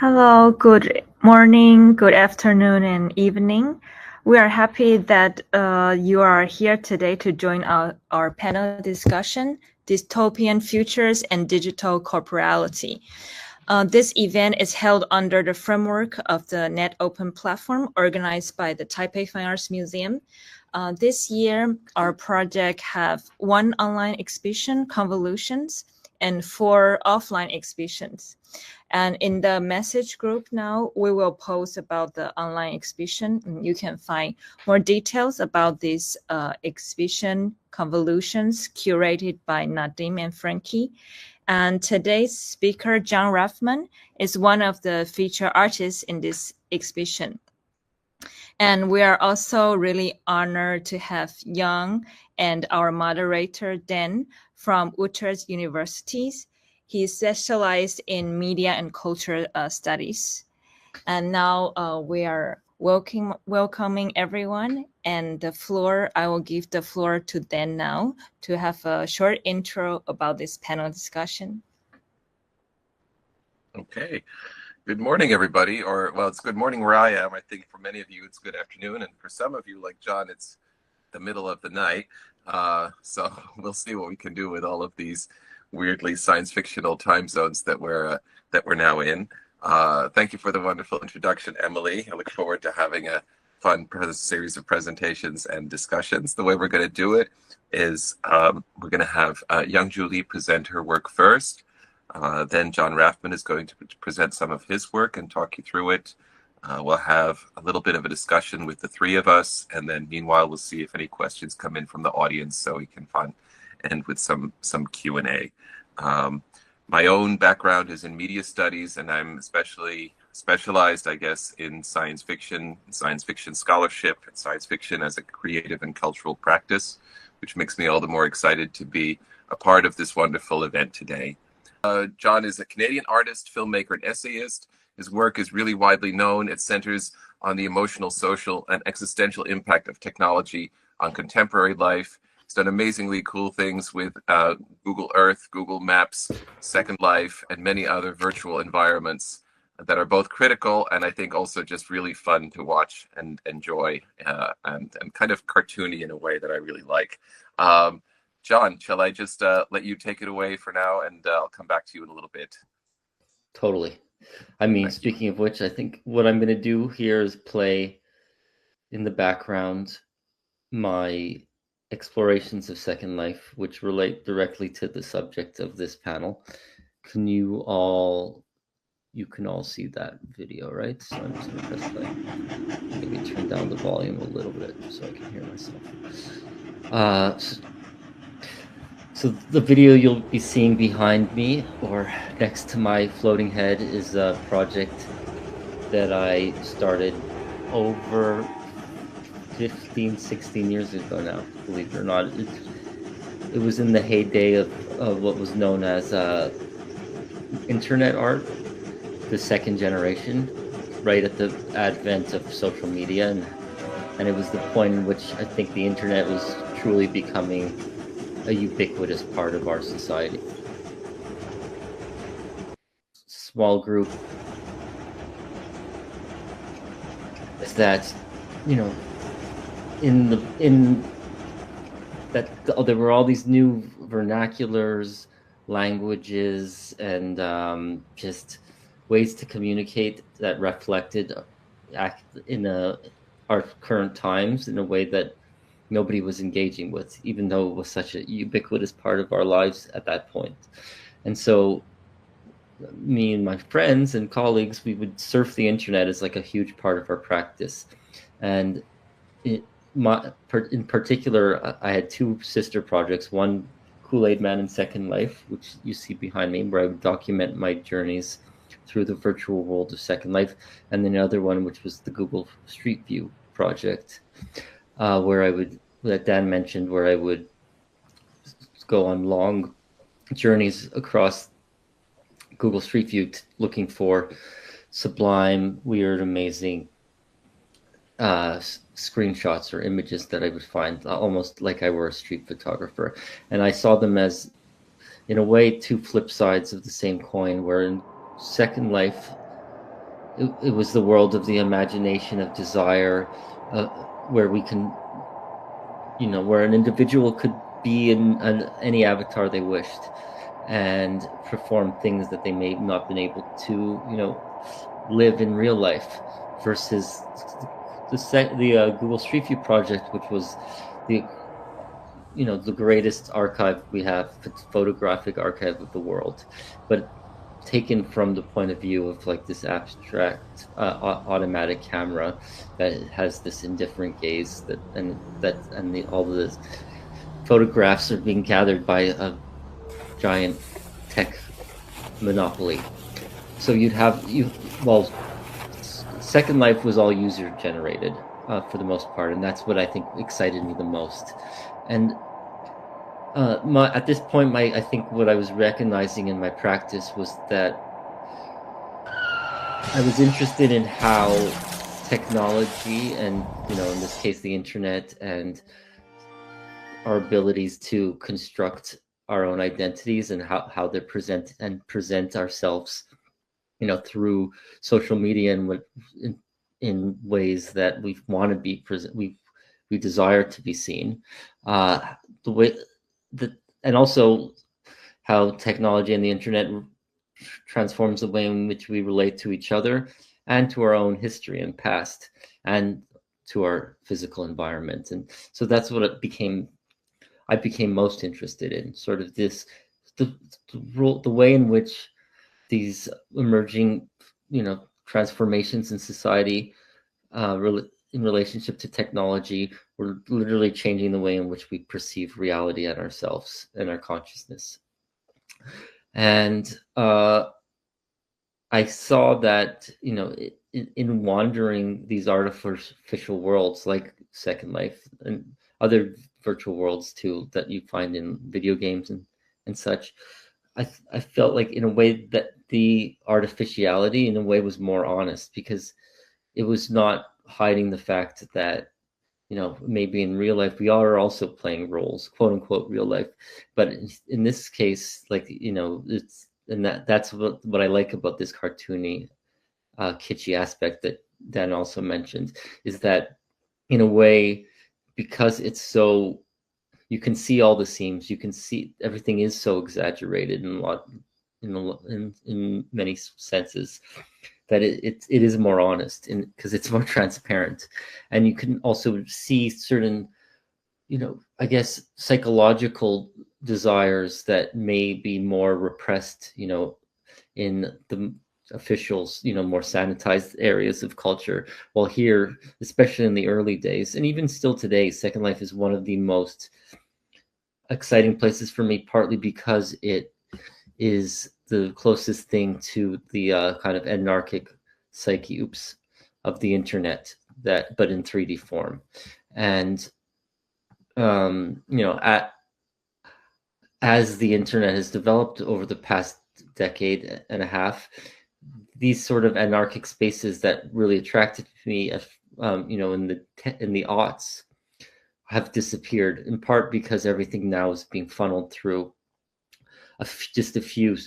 Hello, good morning, good afternoon, and evening. We are happy that you are here today to join our panel discussion, Dystopian Futures and Digital Corporality. This event is held under the framework of the Net Open platform organized by the Taipei Fine Arts Museum. This year, our project have 1 online exhibition, Convolutions, and 4 offline exhibitions. And in the message group now, we will post about the online exhibition. And you can find more details about this exhibition, Convolutions, curated by Nadim and Frankie. And today's speaker, Jon Rafman, is one of the featured artists in this exhibition. And we are also really honored to have Young and our moderator, Dan, from Utrecht Universities. He specialized in media and culture studies. And now we are welcoming everyone. And I will give the floor to Dan now to have a short intro about this panel discussion. Okay. Good morning, everybody. Well, it's good morning where I am. I think for many of you, it's good afternoon. And for some of you, like John, it's the middle of the night. So we'll see what we can do with all of these weirdly science fictional time zones that we're now in. Thank you for the wonderful introduction, Emily. I look forward to having a fun series of presentations and discussions. The way we're going to do it is we're going to have Young Julie present her work first. Then Jon Rafman is going to present some of his work and talk you through it. We'll have a little bit of a discussion with the 3 of us, and then meanwhile we'll see if any questions come in from the audience so we can end with some Q&A. My own background is in media studies, and I'm especially specialized, I guess, in science fiction scholarship, and science fiction as a creative and cultural practice, which makes me all the more excited to be a part of this wonderful event today. Jon is a Canadian artist, filmmaker, and essayist. His work is really widely known. It centers on the emotional, social, and existential impact of technology on contemporary life. He's done amazingly cool things with Google Earth, Google Maps, Second Life, and many other virtual environments that are both critical and I think also just really fun to watch and enjoy and kind of cartoony in a way that I really like. Jon, shall I just let you take it away for now, and I'll come back to you in a little bit. Totally. I mean, speaking of which, I think what I'm going to do here is play in the background my explorations of Second Life, which relate directly to the subject of this panel. You can all see that video, right? So I'm just going to press play. Maybe turn down the volume a little bit so I can hear myself. So the video you'll be seeing behind me or next to my floating head is a project that I started over 15, 16 years ago now, believe it or not. It was in the heyday of what was known as internet art, the second generation, right at the advent of social media. And it was the point in which I think the internet was truly becoming a ubiquitous part of our society. Small group is that, there were all these new vernaculars, languages, and just ways to communicate that reflected our current times in a way that nobody was engaging with, even though it was such a ubiquitous part of our lives at that point. And so me and my friends and colleagues, we would surf the internet as like a huge part of our practice. And in particular, I had 2 sister projects, one Kool-Aid Man in Second Life, which you see behind me, where I would document my journeys through the virtual world of Second Life, and then another one, which was the Google Street View project, that Dan mentioned, where I would go on long journeys across Google Street View looking for sublime, weird, amazing screenshots or images that I would find almost like I were a street photographer. And I saw them as, in a way, 2 flip sides of the same coin, where in Second Life, it was the world of the imagination, of desire, where we can, where an individual could be in any avatar they wished and perform things that they may not been able to, live in real life, versus the Google Street View project, which was the greatest archive we have, photographic archive of the world, but taken from the point of view of like this abstract automatic camera that has this indifferent gaze, all the photographs are being gathered by a giant tech monopoly. So Second Life was all user generated for the most part, and that's what I think excited me the most. And at this point, I think what I was recognizing in my practice was that I was interested in how technology, and in this case the internet, and our abilities to construct our own identities and how they're present ourselves, through social media and in ways that we want to be present, we desire to be seen, and also how technology and the internet transforms the way in which we relate to each other and to our own history and past and to our physical environment. And so that's what I became most interested in, sort of the way in which these emerging, transformations in society in relationship to technology were literally changing the way in which we perceive reality and ourselves and our consciousness. And I saw that, in wandering these artificial worlds like Second Life and other virtual worlds too that you find in video games and such, I felt like in a way that the artificiality in a way was more honest, because it was not hiding the fact that, maybe in real life we are also playing roles, quote unquote real life, but in this case, like, that's what I like about this cartoony, kitschy aspect that Dan also mentioned, is that in a way, because it's so, you can see all the seams, you can see everything is so exaggerated in many senses, that it is more honest, because it's more transparent, and you can also see certain, I guess, psychological desires that may be more repressed, in the officials, more sanitized areas of culture. While here, especially in the early days, and even still today, Second Life is one of the most exciting places for me, partly because it is the closest thing to the kind of anarchic psyche of the internet, but in 3D form. And as the internet has developed over the past decade and a half, these sort of anarchic spaces that really attracted me, in the aughts, have disappeared, in part because everything now is being funneled through just a few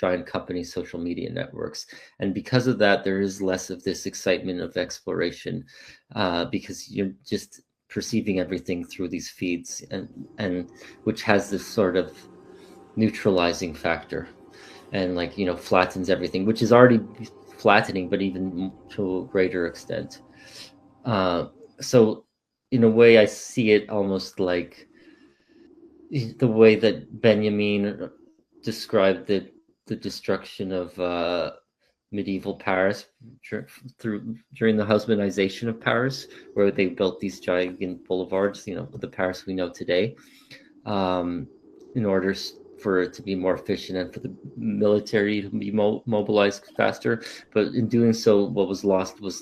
giant companies, social media networks. And because of that, there is less of this excitement of exploration, because you're just perceiving everything through these feeds, and which has this sort of neutralizing factor, and flattens everything, which is already flattening, but even to a greater extent. So in a way, I see it almost like the way that Benjamin described the destruction of medieval Paris during the husbandization of Paris, where they built these giant boulevards, the Paris we know today, in order for it to be more efficient and for the military to be mobilized faster. But in doing so, what was lost was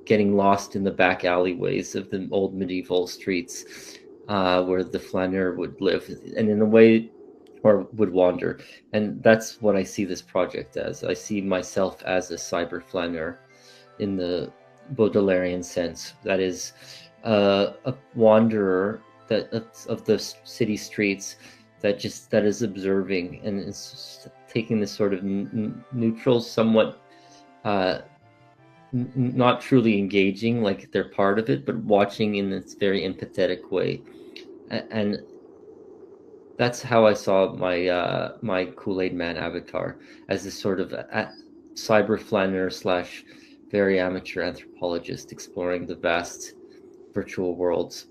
getting lost in the back alleyways of the old medieval streets, where the flaneur would live, and in a way, or would wander. And that's what I see this project as. I see myself as a cyber flaneur in the Baudelairean sense. That is a wanderer of the city streets that is observing, and taking this sort of neutral, somewhat not truly engaging, like they're part of it, but watching in this very empathetic way. And that's how I saw my my Kool-Aid Man avatar, as this sort of cyber flaneur / very amateur anthropologist exploring the vast virtual worlds.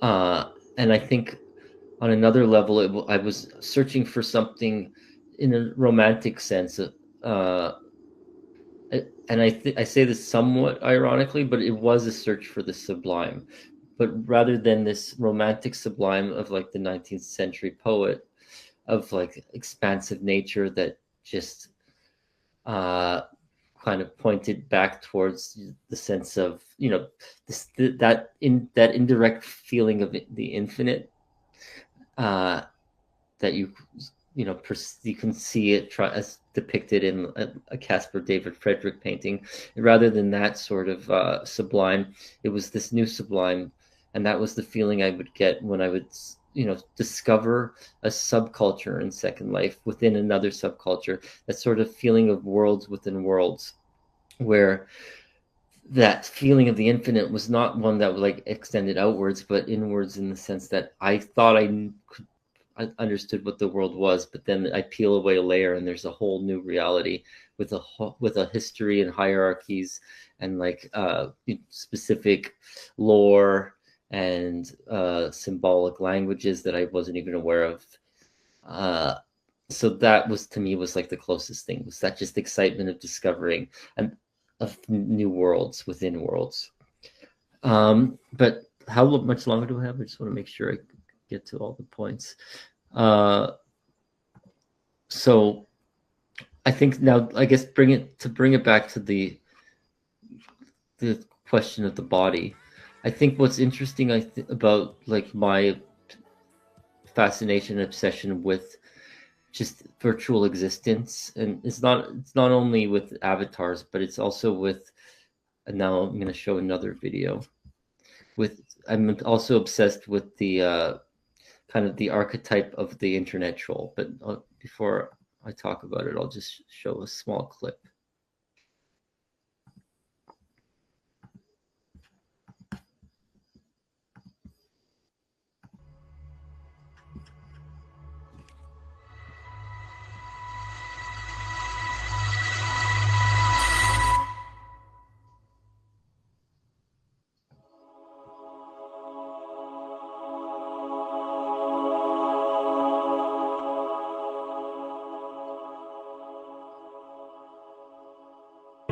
And I think on another level, I was searching for something in a romantic sense. And I say this somewhat ironically, but it was a search for the sublime. But rather than this romantic sublime of like the 19th century poet, of like expansive nature that just kind of pointed back towards the sense of, you know, that indirect feeling of the infinite, that you know, you can see it as depicted in a Caspar David Friedrich painting. Rather than that sort of sublime, it was this new sublime. And that was the feeling I would get when I would, you know, discover a subculture in Second Life within another subculture, that sort of feeling of worlds within worlds, where that feeling of the infinite was not one that was like extended outwards, but inwards, in the sense that I thought I understood what the world was, but then I peel away a layer and there's a whole new reality with a history and hierarchies and like specific lore and symbolic languages that I wasn't even aware of. So that was, to me, was like the closest thing, was that just excitement of discovering and of new worlds within worlds. But how much longer do I have? I just want to make sure I get to all the points. So I think now, I guess, bring it back to the question of the body. I think what's interesting about like my fascination and obsession with just virtual existence, and it's not only with avatars, but it's also with, and now I'm going to show another video, I'm also obsessed with the kind of the archetype of the internet troll. But before I talk about it, I'll just show a small clip.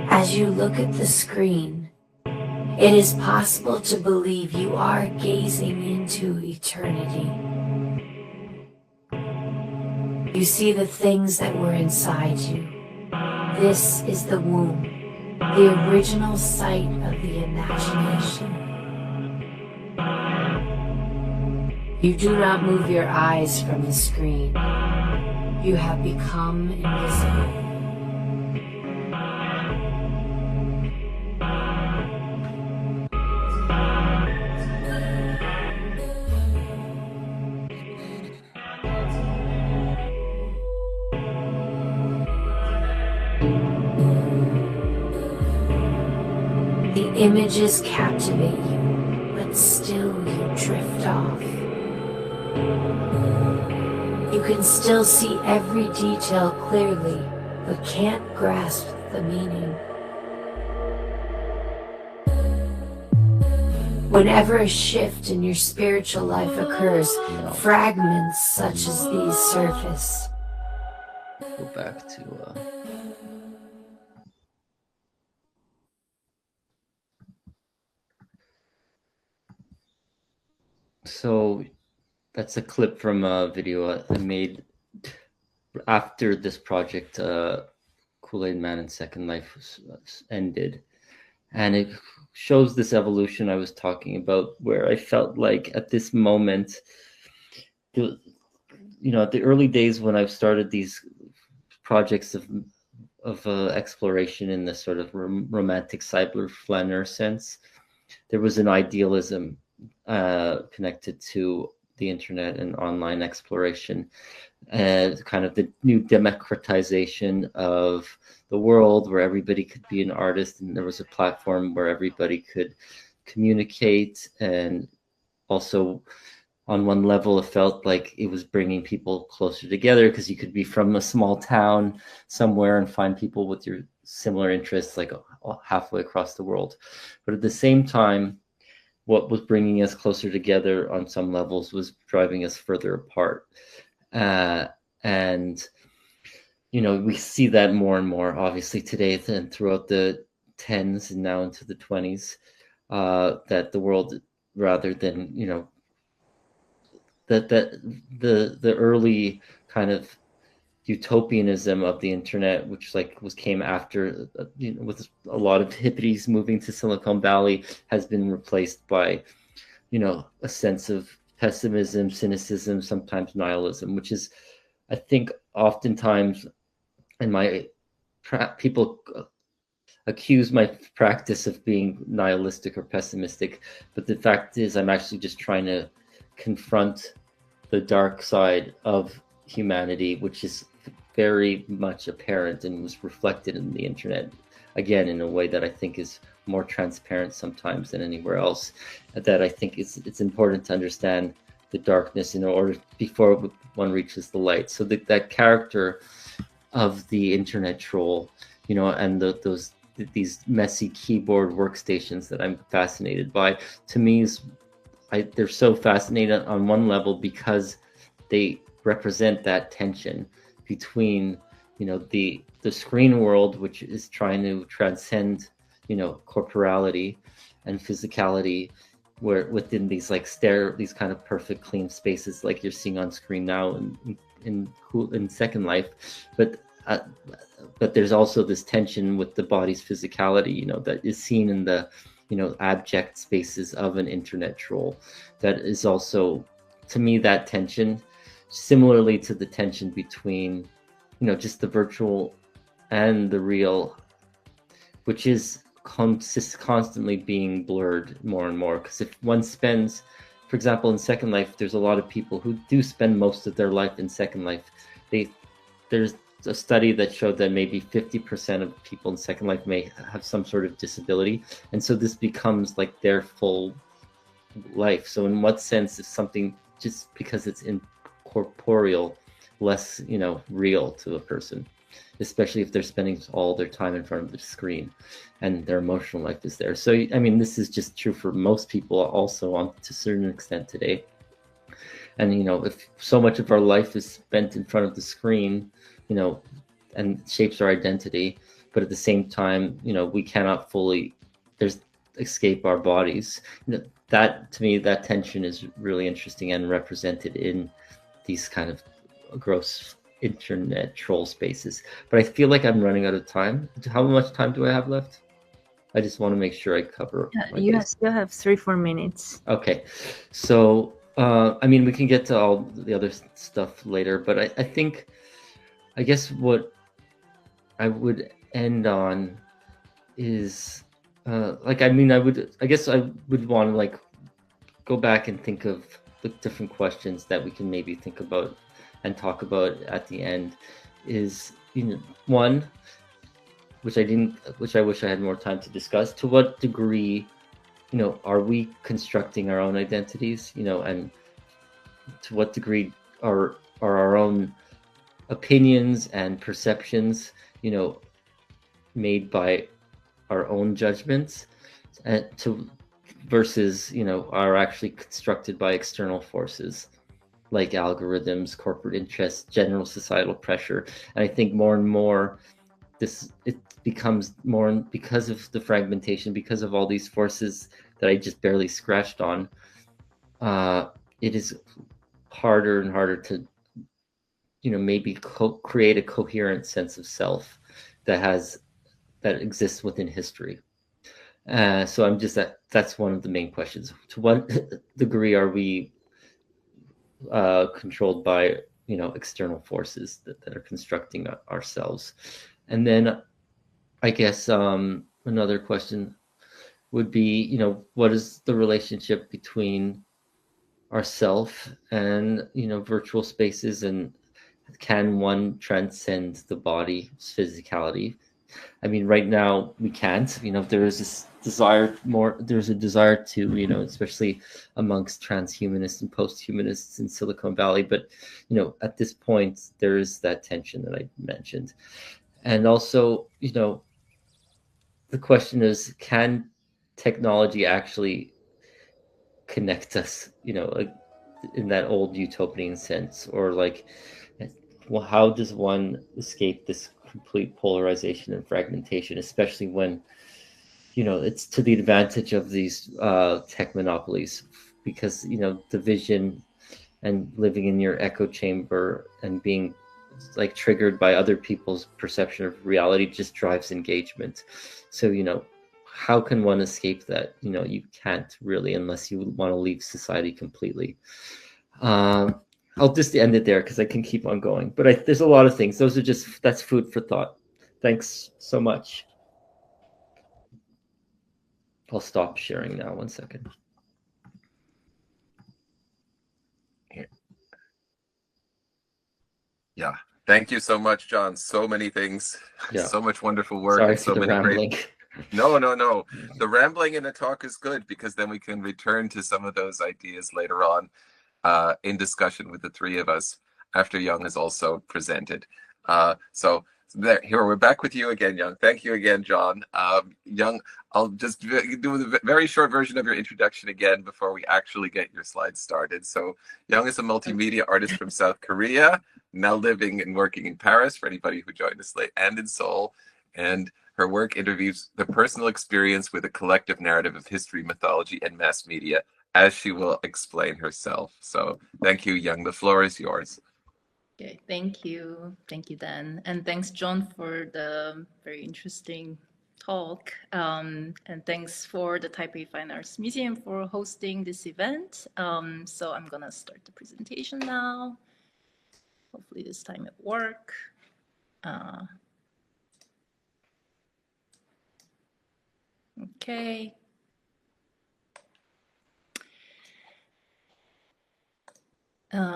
As you look at the screen, it is possible to believe you are gazing into eternity. You see the things that were inside you. This is the womb, the original site of the imagination. You do not move your eyes from the screen. You have become invisible. The images captivate you, but still you drift off. You can still see every detail clearly, but can't grasp the meaning. Whenever a shift in your spiritual life occurs, fragments such as these surface. Go back to so that's a clip from a video I made after this project, Kool-Aid Man and Second Life ended. And it shows this evolution I was talking about, where I felt like at this moment, you know, at the early days when I've started these projects of exploration in the sort of romantic cyber flaneur sense, there was an idealism connected to the internet and online exploration, and kind of the new democratization of the world, where everybody could be an artist, and there was a platform where everybody could communicate. And also, on one level, it felt like it was bringing people closer together, because you could be from a small town somewhere and find people with your similar interests, like halfway across the world. But at the same time, what was bringing us closer together on some levels was driving us further apart. And, you know, we see that more and more, obviously, today and throughout the 10s and now into the 20s, that the world, rather than, you know, that the early kind of utopianism of the internet, which came after, you know, with a lot of hippies moving to Silicon Valley, has been replaced by, you know, a sense of pessimism, cynicism, sometimes nihilism, which is, I think, oftentimes people accuse my practice of being nihilistic or pessimistic, but the fact is I'm actually just trying to confront the dark side of humanity, which is very much apparent and was reflected in the internet, again, in a way that I think is more transparent sometimes than anywhere else. That I think it's important to understand the darkness in order before one reaches the light. So that character of the internet troll, you know, and these messy keyboard workstations that I'm fascinated by, to me they're so fascinating on one level because they represent that tension between, you know, the screen world, which is trying to transcend, you know, corporality and physicality, where within these these kind of perfect clean spaces like you're seeing on screen now in Second Life, but there's also this tension with the body's physicality, you know, that is seen in the, you know, abject spaces of an internet troll. That is also, to me, that tension, similarly to the tension between, you know, just the virtual and the real, which is constantly being blurred more and more. Because if one spends, for example, in Second Life, there's a lot of people who do spend most of their life in Second Life. There's a study that showed that maybe 50% of people in Second Life may have some sort of disability. And so this becomes like their full life. So in what sense is something, just because it's incorporeal, less, you know, real to a person, especially if they're spending all their time in front of the screen and their emotional life is there. So, I mean, this is just true for most people also to a certain extent today. And, you know, if so much of our life is spent in front of the screen, you know, and shapes our identity, but at the same time, you know, we cannot fully escape our bodies. You know, that, to me, that tension is really interesting and represented in these kind of gross internet troll spaces. But I feel like I'm running out of time. How much time do I have left? I just want to make sure I cover. You still have 3-4 minutes. Okay, so I mean, we can get to all the other stuff later, but I think, I guess what I would end on is I guess I would want to like go back and think of the different questions that we can maybe think about and talk about at the end. Is, you know, one, which I wish I had more time to discuss, to what degree, you know, are we constructing our own identities, you know, and to what degree are our own opinions and perceptions, you know, made by our own judgments, and versus, you know, are actually constructed by external forces like algorithms, corporate interests, general societal pressure. And I think more and more it becomes more, because of the fragmentation, because of all these forces that I just barely scratched on, it is harder and harder to, you know, maybe create a coherent sense of self that exists within history. So I'm just, that's one of the main questions. To what degree are we controlled by, you know, external forces that are constructing ourselves? And then I guess another question would be, you know, what is the relationship between ourself and, virtual spaces, and can one transcend the body's physicality? I mean, right now we can't. There is this desire there's a desire to, especially amongst transhumanists and post-humanists in Silicon Valley. But, at this point, there is that tension that I mentioned. And also, the question is, can technology actually connect us, in that old utopian sense? Or like, well, how does one escape this complete polarization and fragmentation, especially when, it's to the advantage of these tech monopolies? Because, division and living in your echo chamber and being like triggered by other people's perception of reality just drives engagement. So, how can one escape that? You can't really, unless you want to leave society completely. I'll just end it there because I can keep on going. But there's a lot of things. That's food for thought. Thanks so much. I'll stop sharing now. 1 second. Yeah. Thank you so much, Jon. So many things, so much wonderful work. Sorry and so for the many rambling. great. No. The rambling in the talk is good because then we can return to some of those ideas later on in discussion with the three of us after Young is also presented. Here we're back with you again, Young. Thank you again, Jon. Young, I'll just do a very short version of your introduction again before we actually get your slides started. So Young is a multimedia artist from South Korea, now living and working in Paris, for anybody who joined us late, and in Seoul. And her work interviews the personal experience with a collective narrative of history, mythology, and mass media, as she will explain herself. So thank you, Young. The floor is yours. Okay, thank you. Thank you, Dan. And thanks, Jon, for the very interesting talk. And thanks for the Taipei Fine Arts Museum for hosting this event. So I'm going to start the presentation now. Hopefully this time it works. Okay.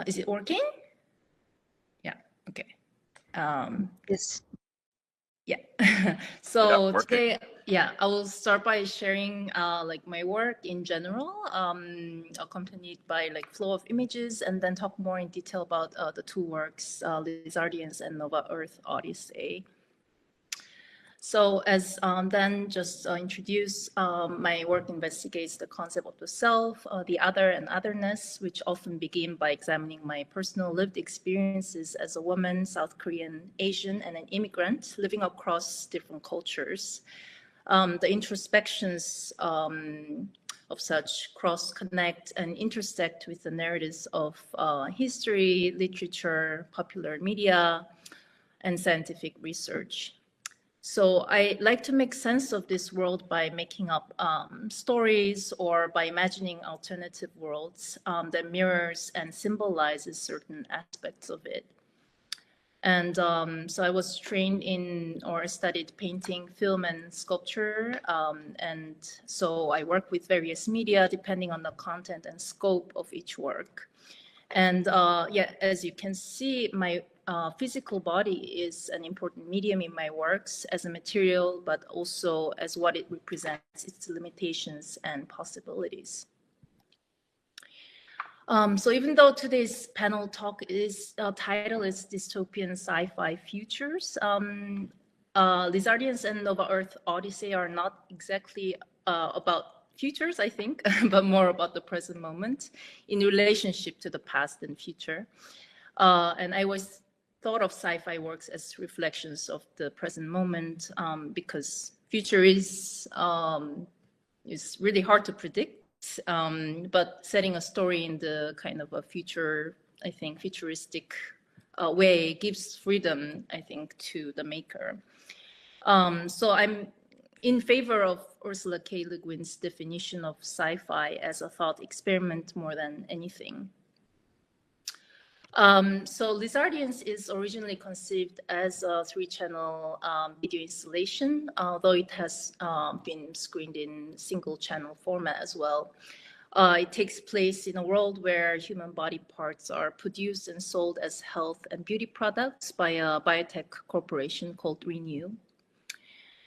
Is it working? Yeah, okay. Yes. Yeah. So today, I will start by sharing like my work in general, accompanied by like flow of images, and then talk more in detail about the two works, Lizardians and Nova Earth Odyssey. So as Dan just introduced, my work investigates the concept of the self, the other and otherness, which often begin by examining my personal lived experiences as a woman, South Korean, Asian, and an immigrant living across different cultures. The introspections of such cross-connect and intersect with the narratives of history, literature, popular media, and scientific research. So I like to make sense of this world by making up stories or by imagining alternative worlds that mirrors and symbolizes certain aspects of it. And so I was trained in or studied painting, film, and sculpture. And so I work with various media depending on the content and scope of each work. And as you can see, my physical body is an important medium in my works as a material, but also as what it represents, its limitations and possibilities. So even though today's panel talk title is Dystopian Sci-Fi Futures, Lizardians and Nova Earth Odyssey are not exactly about futures, I think, but more about the present moment in relationship to the past and future. And I always thought of sci-fi works as reflections of the present moment because future is really hard to predict, but setting a story in the kind of a future, I think, futuristic way gives freedom, I think, to the maker. So I'm in favor of Ursula K. Le Guin's definition of sci-fi as a thought experiment more than anything. So Lizardians is originally conceived as a 3-channel video installation, although it has been screened in single-channel format as well. It takes place in a world where human body parts are produced and sold as health and beauty products by a biotech corporation called Renew.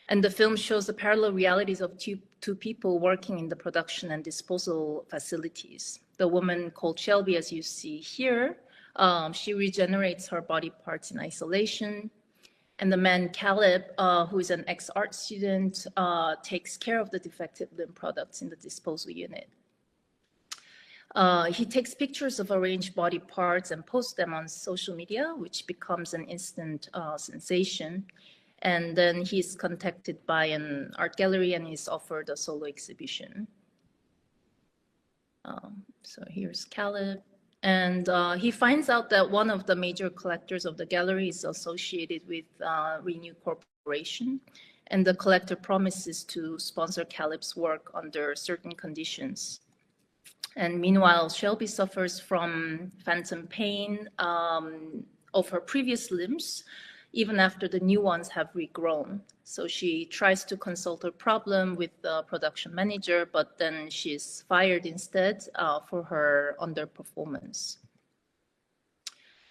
And the film shows the parallel realities of two people working in the production and disposal facilities. The woman called Shelby, as you see here, she regenerates her body parts in isolation. And the man, Caleb, who is an ex-art student, takes care of the defective limb products in the disposal unit. He takes pictures of arranged body parts and posts them on social media, which becomes an instant sensation. And then he's contacted by an art gallery and is offered a solo exhibition. So here's Caleb. And he finds out that one of the major collectors of the gallery is associated with Renew Corporation. And the collector promises to sponsor Caleb's work under certain conditions. And meanwhile, Shelby suffers from phantom pain of her previous limbs, even after the new ones have regrown. So she tries to consult her problem with the production manager, but then she's fired instead for her underperformance.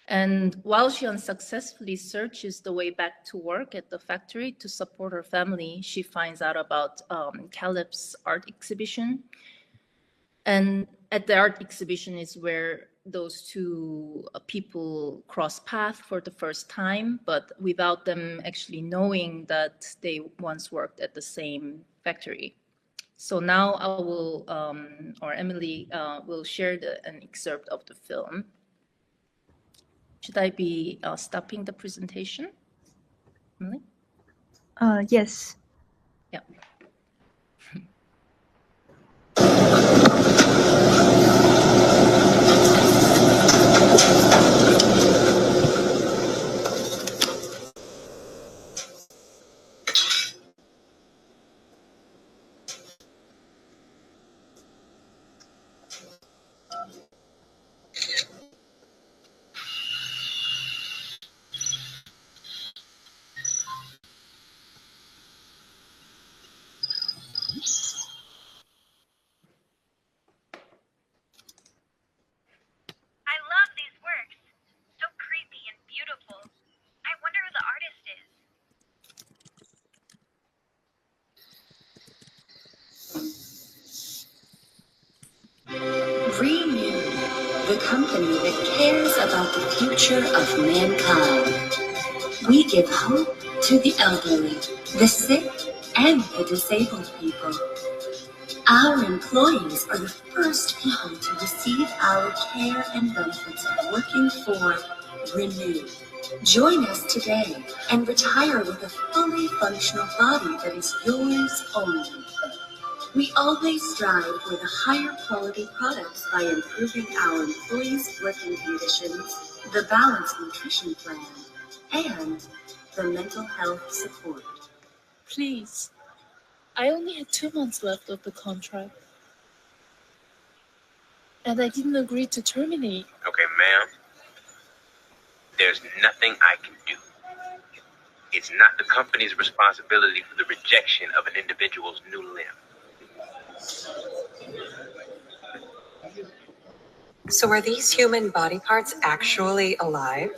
And while she unsuccessfully searches the way back to work at the factory to support her family, she finds out about Caleb's art exhibition. And at the art exhibition is where those two people cross paths for the first time, but without them actually knowing that they once worked at the same factory. So now I will, or Emily will share an excerpt of the film. Should I be stopping the presentation, Emily? Yes. Yeah. Renew, the company that cares about the future of mankind. We give hope to the elderly, the sick, and the disabled people. Our employees are the first people to receive our care and benefits of working for Renew. Join us today and retire with a fully functional body that is yours only. We always strive for the higher quality products by improving our employees' working conditions, the balanced nutrition plan, and the mental health support. Please, I only had 2 months left of the contract. And I didn't agree to terminate. Okay, ma'am. There's nothing I can do. It's not the company's responsibility for the rejection of an individual's new limb. So are these human body parts actually alive?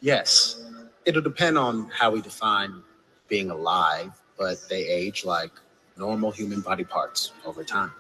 Yes. It'll depend on how we define being alive, but they age like normal human body parts over time.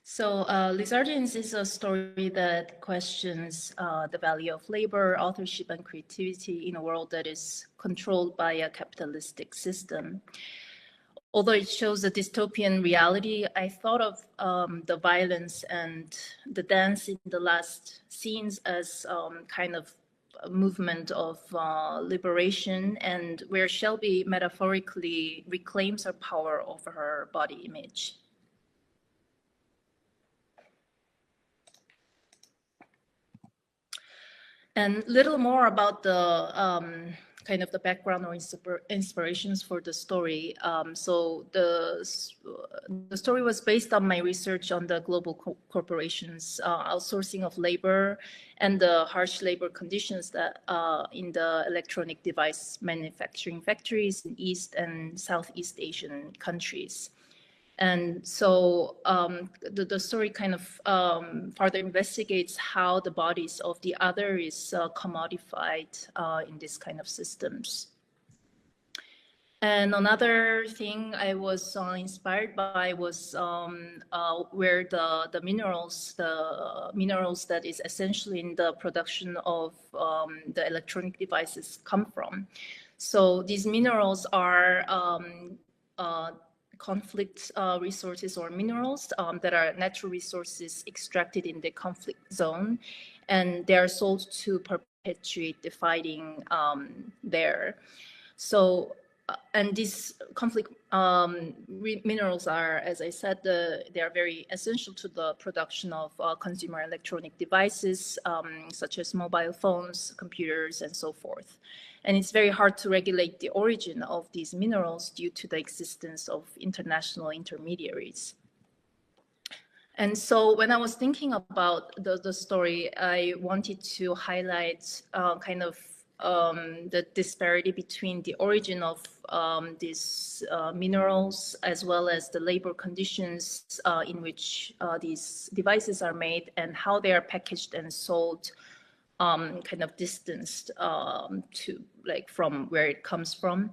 So Lizardians is a story that questions the value of labor, authorship, and creativity in a world that is controlled by a capitalistic system. Although it shows a dystopian reality, I thought of the violence and the dance in the last scenes as kind of a movement of liberation, and where Shelby metaphorically reclaims her power over her body image. And little more about the kind of the background or inspirations for the story. So the story was based on my research on the global corporations' outsourcing of labor and the harsh labor conditions that in the electronic device manufacturing factories in East and Southeast Asian countries. And so the story kind of further investigates how the bodies of the other is commodified in this kind of systems. And another thing I was inspired by was where the minerals that is essentially in the production of the electronic devices come from. So these minerals are conflict resources or minerals that are natural resources extracted in the conflict zone, and they are sold to perpetuate the fighting there. So, and these conflict minerals are, as I said, they are very essential to the production of consumer electronic devices, such as mobile phones, computers, and so forth. And it's very hard to regulate the origin of these minerals due to the existence of international intermediaries. And so when I was thinking about the story, I wanted to highlight kind of the disparity between the origin of these minerals as well as the labor conditions in which these devices are made and how they are packaged and sold kind of distanced to like from where it comes from.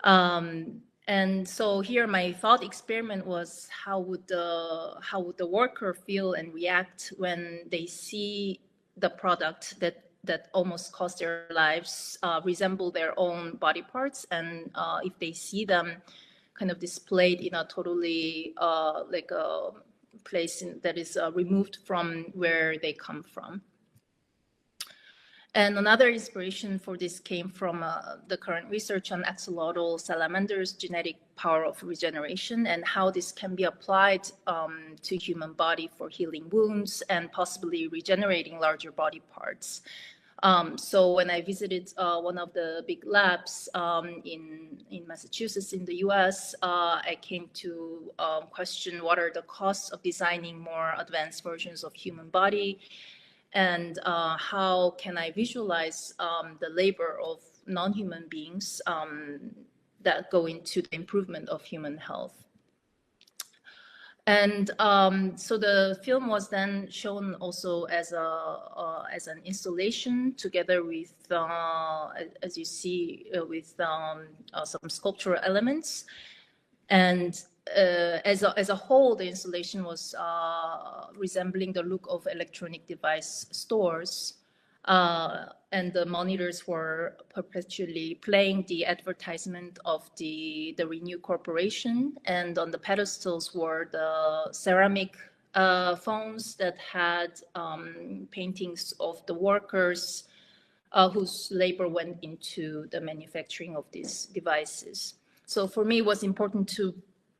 And so here my thought experiment was how would the worker feel and react when they see the product that almost cost their lives resemble their own body parts, and if they see them kind of displayed in a totally like a place that is removed from where they come from. And another inspiration for this came from the current research on axolotl salamanders' genetic power of regeneration and how this can be applied to human body for healing wounds and possibly regenerating larger body parts. So when I visited one of the big labs in Massachusetts in the US, I came to question what are the costs of designing more advanced versions of human body, and how can I visualize the labor of non-human beings that go into the improvement of human health. And so the film was then shown also as an installation together with, as you see, with some sculptural elements. And as a whole, the installation was resembling the look of electronic device stores. And the monitors were perpetually playing the advertisement of the Renew Corporation, and on the pedestals were the ceramic phones that had paintings of the workers whose labor went into the manufacturing of these devices. So for me, it was important to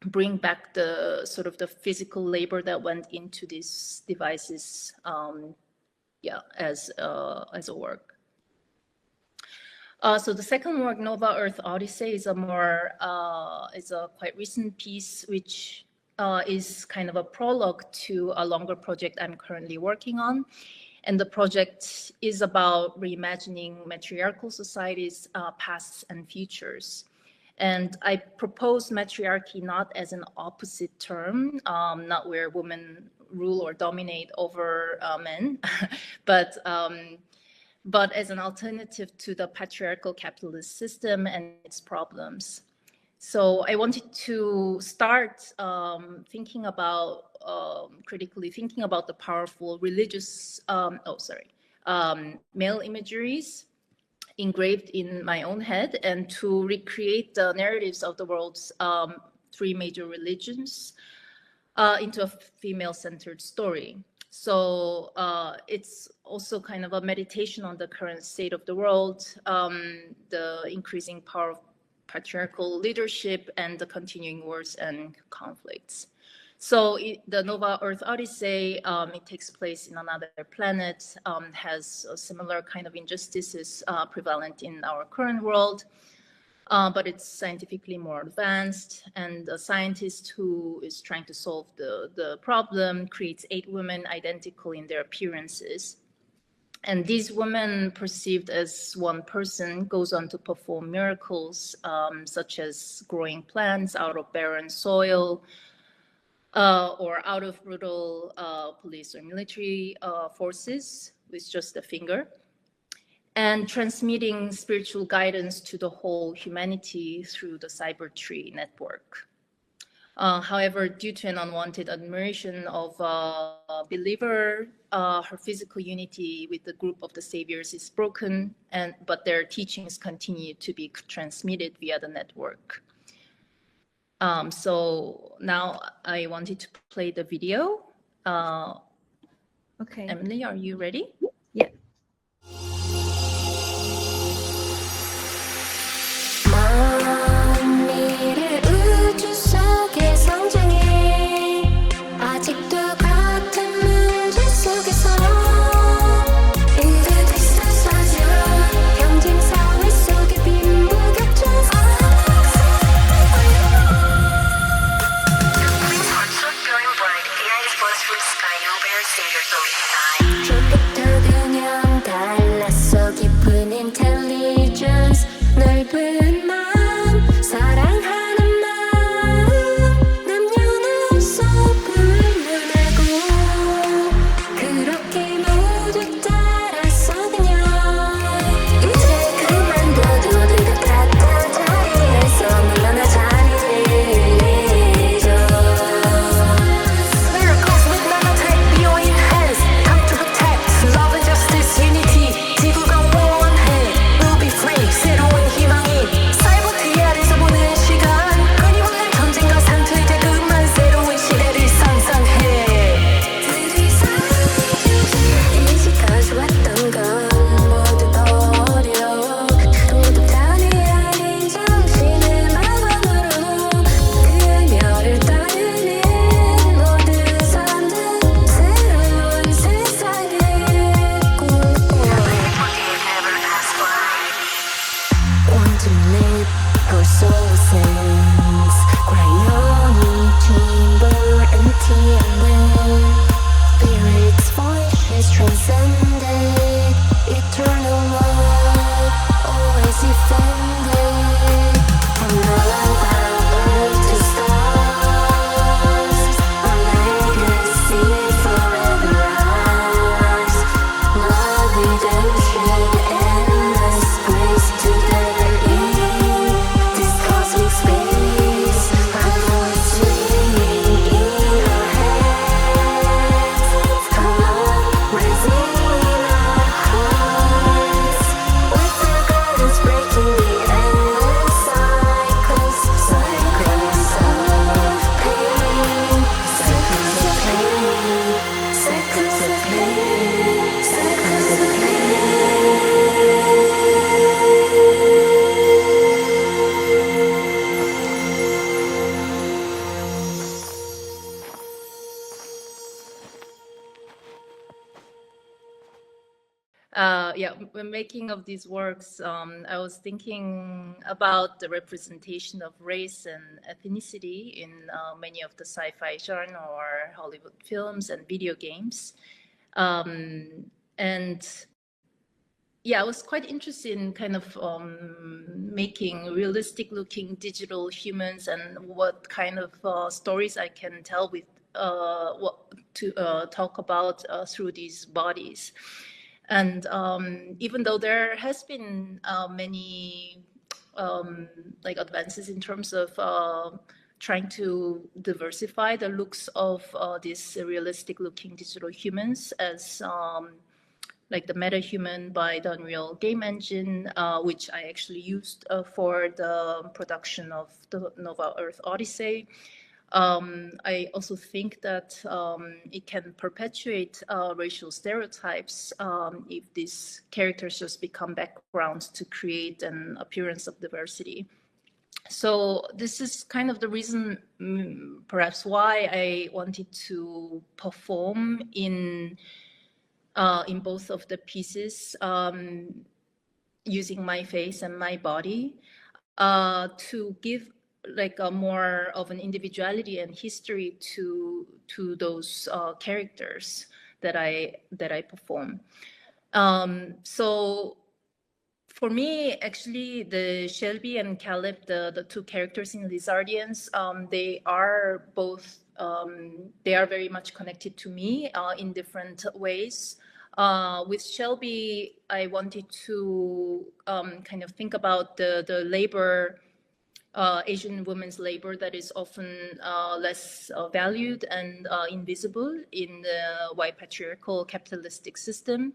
bring back the sort of the physical labor that went into these devices, as a work. So the second work, Nova Earth Odyssey, is a quite recent piece, which is kind of a prologue to a longer project I'm currently working on. And the project is about reimagining matriarchal societies, pasts and futures. And I propose matriarchy not as an opposite term, not where women rule or dominate over men, but as an alternative to the patriarchal capitalist system and its problems. So I wanted to start critically thinking about the powerful religious, male imageries engraved in my own head, and to recreate the narratives of the world's three major religions into a female-centered story. So it's also kind of a meditation on the current state of the world, the increasing power of patriarchal leadership, and the continuing wars and conflicts. So the Nova Earth Odyssey, it takes place in another planet, has a similar kind of injustices prevalent in our current world, but it's scientifically more advanced, and a scientist who is trying to solve the problem creates 8 women identical in their appearances. And these women, perceived as one person, goes on to perform miracles, such as growing plants out of barren soil, or out of brutal police or military forces with just a finger, and transmitting spiritual guidance to the whole humanity through the cyber tree network. However, due to an unwanted admiration of a believer, her physical unity with the group of the saviors is broken, but their teachings continue to be transmitted via the network. So now I wanted to play the video. Okay. Emily, are you ready? Yeah. When making of these works, I was thinking about the representation of race and ethnicity in many of the sci-fi genre or Hollywood films and video games. And yeah, I was quite interested in kind of making realistic looking digital humans and what kind of stories I can tell with talk about through these bodies. And even though there has been many like advances in terms of trying to diversify the looks of these realistic looking digital humans as like the meta-human by the Unreal game engine, which I actually used for the production of the Nova Earth Odyssey. I also think that it can perpetuate racial stereotypes if these characters just become backgrounds to create an appearance of diversity. So this is kind of the reason, perhaps, why I wanted to perform in both of the pieces, using my face and my body to give like a more of an individuality and history to those characters that I perform. So for me, actually, the Shelby and Caleb, the two characters in Lizardians, they are both they are very much connected to me in different ways. With Shelby, I wanted to kind of think about the labor, Asian women's labor that is often less valued and invisible in the white patriarchal capitalistic system,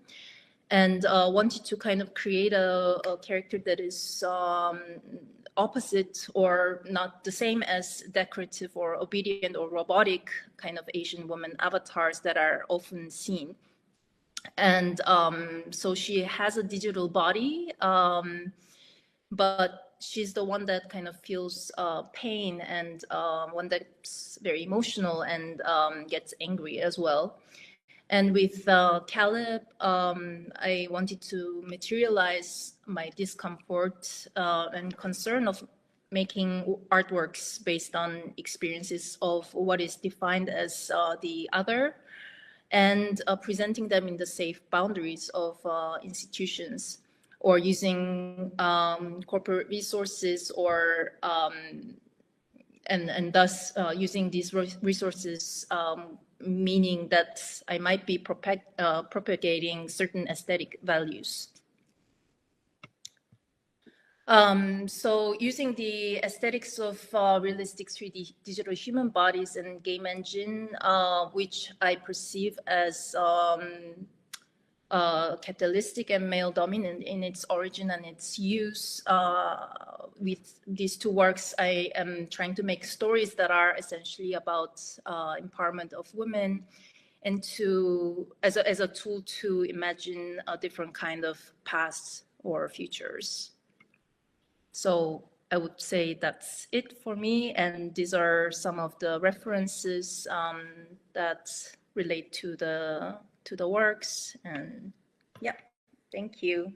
and wanted to kind of create a character that is opposite or not the same as decorative or obedient or robotic kind of Asian woman avatars that are often seen. And so she has a digital body, but she's the one that kind of feels pain and one that's very emotional and gets angry as well. And with Caleb, I wanted to materialize my discomfort and concern of making artworks based on experiences of what is defined as the other, and presenting them in the safe boundaries of institutions, or using corporate resources, or and thus using these resources, meaning that I might be propagating certain aesthetic values. So using the aesthetics of realistic 3D digital human bodies and game engine, which I perceive as capitalistic and male dominant in its origin and its use, with these two works, I am trying to make stories that are essentially about empowerment of women, and to as a tool to imagine a different kind of past or futures. So I would say that's it for me, and these are some of the references that relate to the works. And yeah, thank you.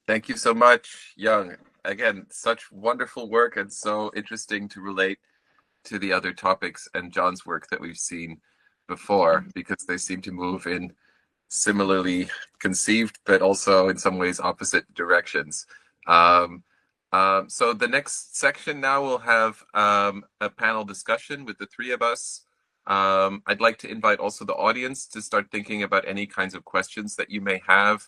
Thank you so much, Young. Again, such wonderful work, and so interesting to relate to the other topics and Jon's work that we've seen before, because they seem to move in similarly conceived, but also in some ways opposite directions. So the next section now will have a panel discussion with the three of us. I'd like to invite also the audience to start thinking about any kinds of questions that you may have.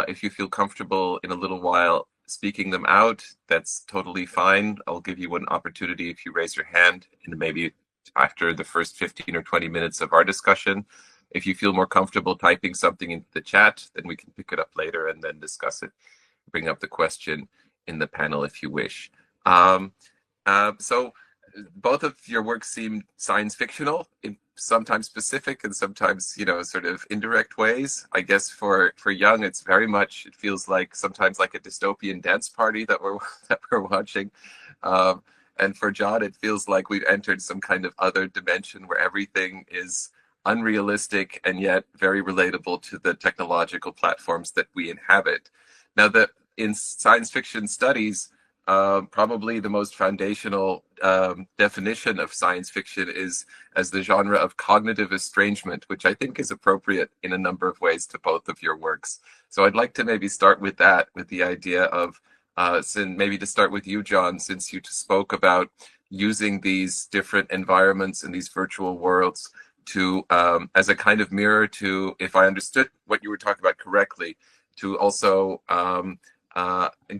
If you feel comfortable in a little while speaking them out, that's totally fine. I'll give you an opportunity if you raise your hand, and maybe after the first 15 or 20 minutes of our discussion. If you feel more comfortable typing something into the chat, then we can pick it up later and then discuss it, bring up the question in the panel if you wish. So both of your works seem science fictional in sometimes specific and sometimes, you know, sort of indirect ways. I guess for Young, it's very much, it feels like sometimes like a dystopian dance party that we're watching. And for Jon, it feels like we've entered some kind of other dimension where everything is unrealistic and yet very relatable to the technological platforms that we inhabit. Now, that in science fiction studies, probably the most foundational definition of science fiction is as the genre of cognitive estrangement, which I think is appropriate in a number of ways to both of your works. So I'd like to maybe start with that, with the idea of, maybe to start with you, Jon, since you spoke about using these different environments and these virtual worlds to as a kind of mirror to, if I understood what you were talking about correctly, to also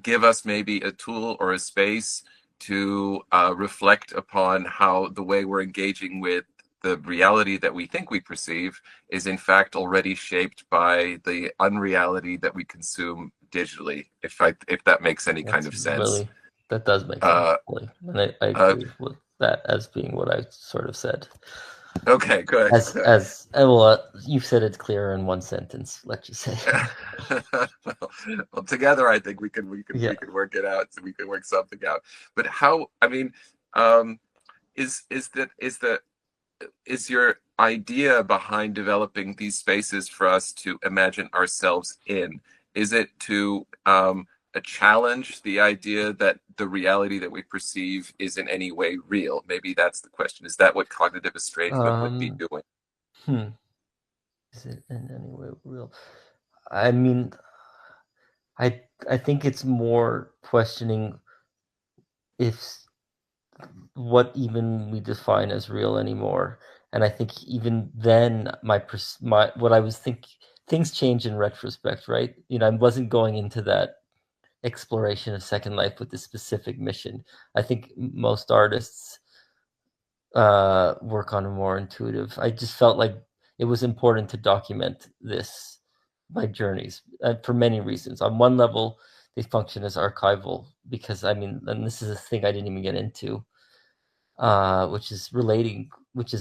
give us maybe a tool or a space to reflect upon how the way we're engaging with the reality that we think we perceive is in fact already shaped by the unreality that we consume digitally, if that makes any kind of sense. Really, that does make sense. And I agree with that as being what I sort of said. Okay, good. Well, you've said it clearer in one sentence, let's just say. Well, together I think we can work it out. So we can work something out. But how? I mean, is your idea behind developing these spaces for us to imagine ourselves in? Is it to challenge the idea that the reality that we perceive is in any way real? Maybe that's the question. Is that what cognitive estrangement would be doing? Is it in any way real? I mean, I think it's more questioning what even we define as real anymore. And I think even then, what I was thinking, things change in retrospect, right? I wasn't going into that exploration of Second Life with a specific mission. I think most artists work on a more intuitive. I just felt like it was important to document my journeys for many reasons. On one level, they function as archival because, and this is a thing I didn't even get into, which is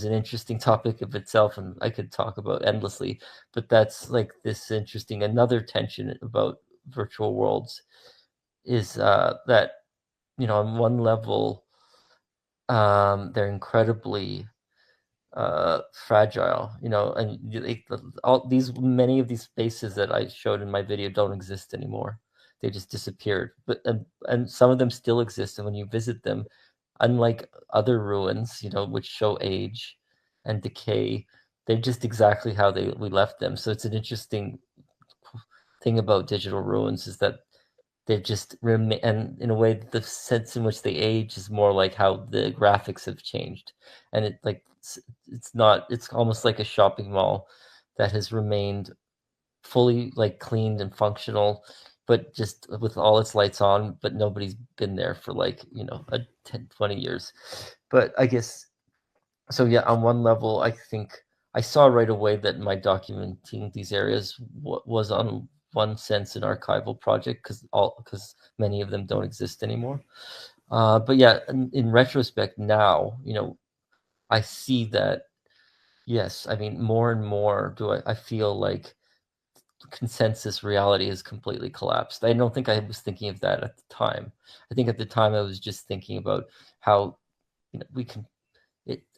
an interesting topic of itself, and I could talk about endlessly. But that's like this interesting, another tension about virtual worlds is that, on one level, they're incredibly fragile, and many of these spaces that I showed in my video don't exist anymore. They just disappeared. But and some of them still exist, and when you visit them, unlike other ruins, which show age and decay, they're just exactly how we left them. So it's an interesting thing about digital ruins is that they just remain, and in a way, the sense in which they age is more like how the graphics have changed, and it's almost like a shopping mall that has remained fully cleaned and functional, but just with all its lights on, but nobody's been there for 10, 20 years. But I guess, so yeah, on one level, I think I saw right away that my documenting these areas was on one sense an archival project because many of them don't exist anymore. But yeah, in retrospect now, I see that, yes, more and more I feel like consensus reality has completely collapsed. I don't think I was thinking of that at the time. I think at the time I was just thinking about how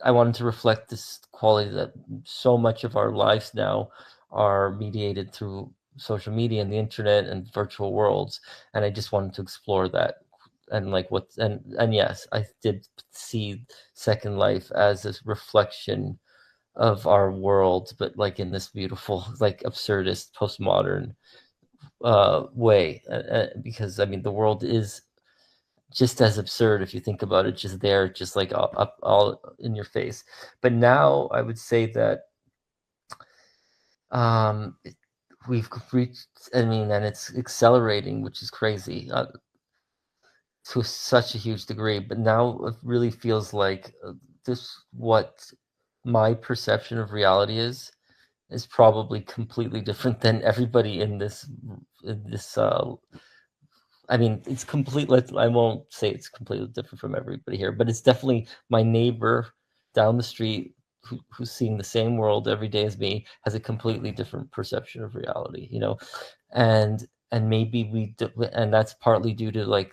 I wanted to reflect this quality that so much of our lives now are mediated through social media and the internet and virtual worlds, and I just wanted to explore that and and yes, I did see Second Life as a reflection of our world, but in this beautiful absurdist postmodern way, because the world is just as absurd if you think about it, just there, just up all in your face. But now I would say that we've reached, and it's accelerating, which is crazy to such a huge degree. But now it really feels like what my perception of reality is probably completely different than everybody in this. It's completely. I won't say it's completely different from everybody here, but it's definitely my neighbor down the street who's seeing the same world every day as me has a completely different perception of reality, and maybe and that's partly due to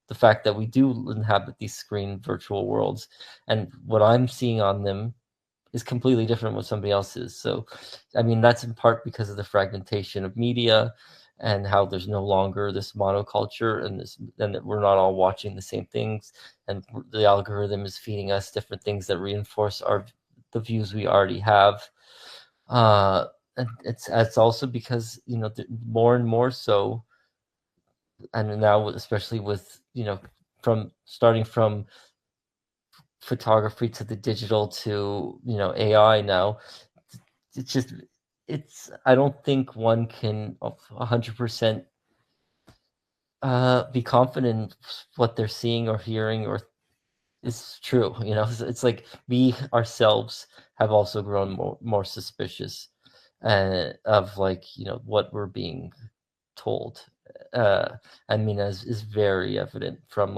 the fact that we do inhabit these screen virtual worlds, and what I'm seeing on them is completely different from what somebody else is. So, that's in part because of the fragmentation of media and how there's no longer this monoculture and that we're not all watching the same things, and the algorithm is feeding us different things that reinforce the views we already have. And it's also because more and more so, and now especially with from starting from photography to the digital to, AI now. I don't think one can 100% be confident what they're seeing or hearing or is true. It's like we ourselves have also grown more suspicious of what we're being told. As is very evident from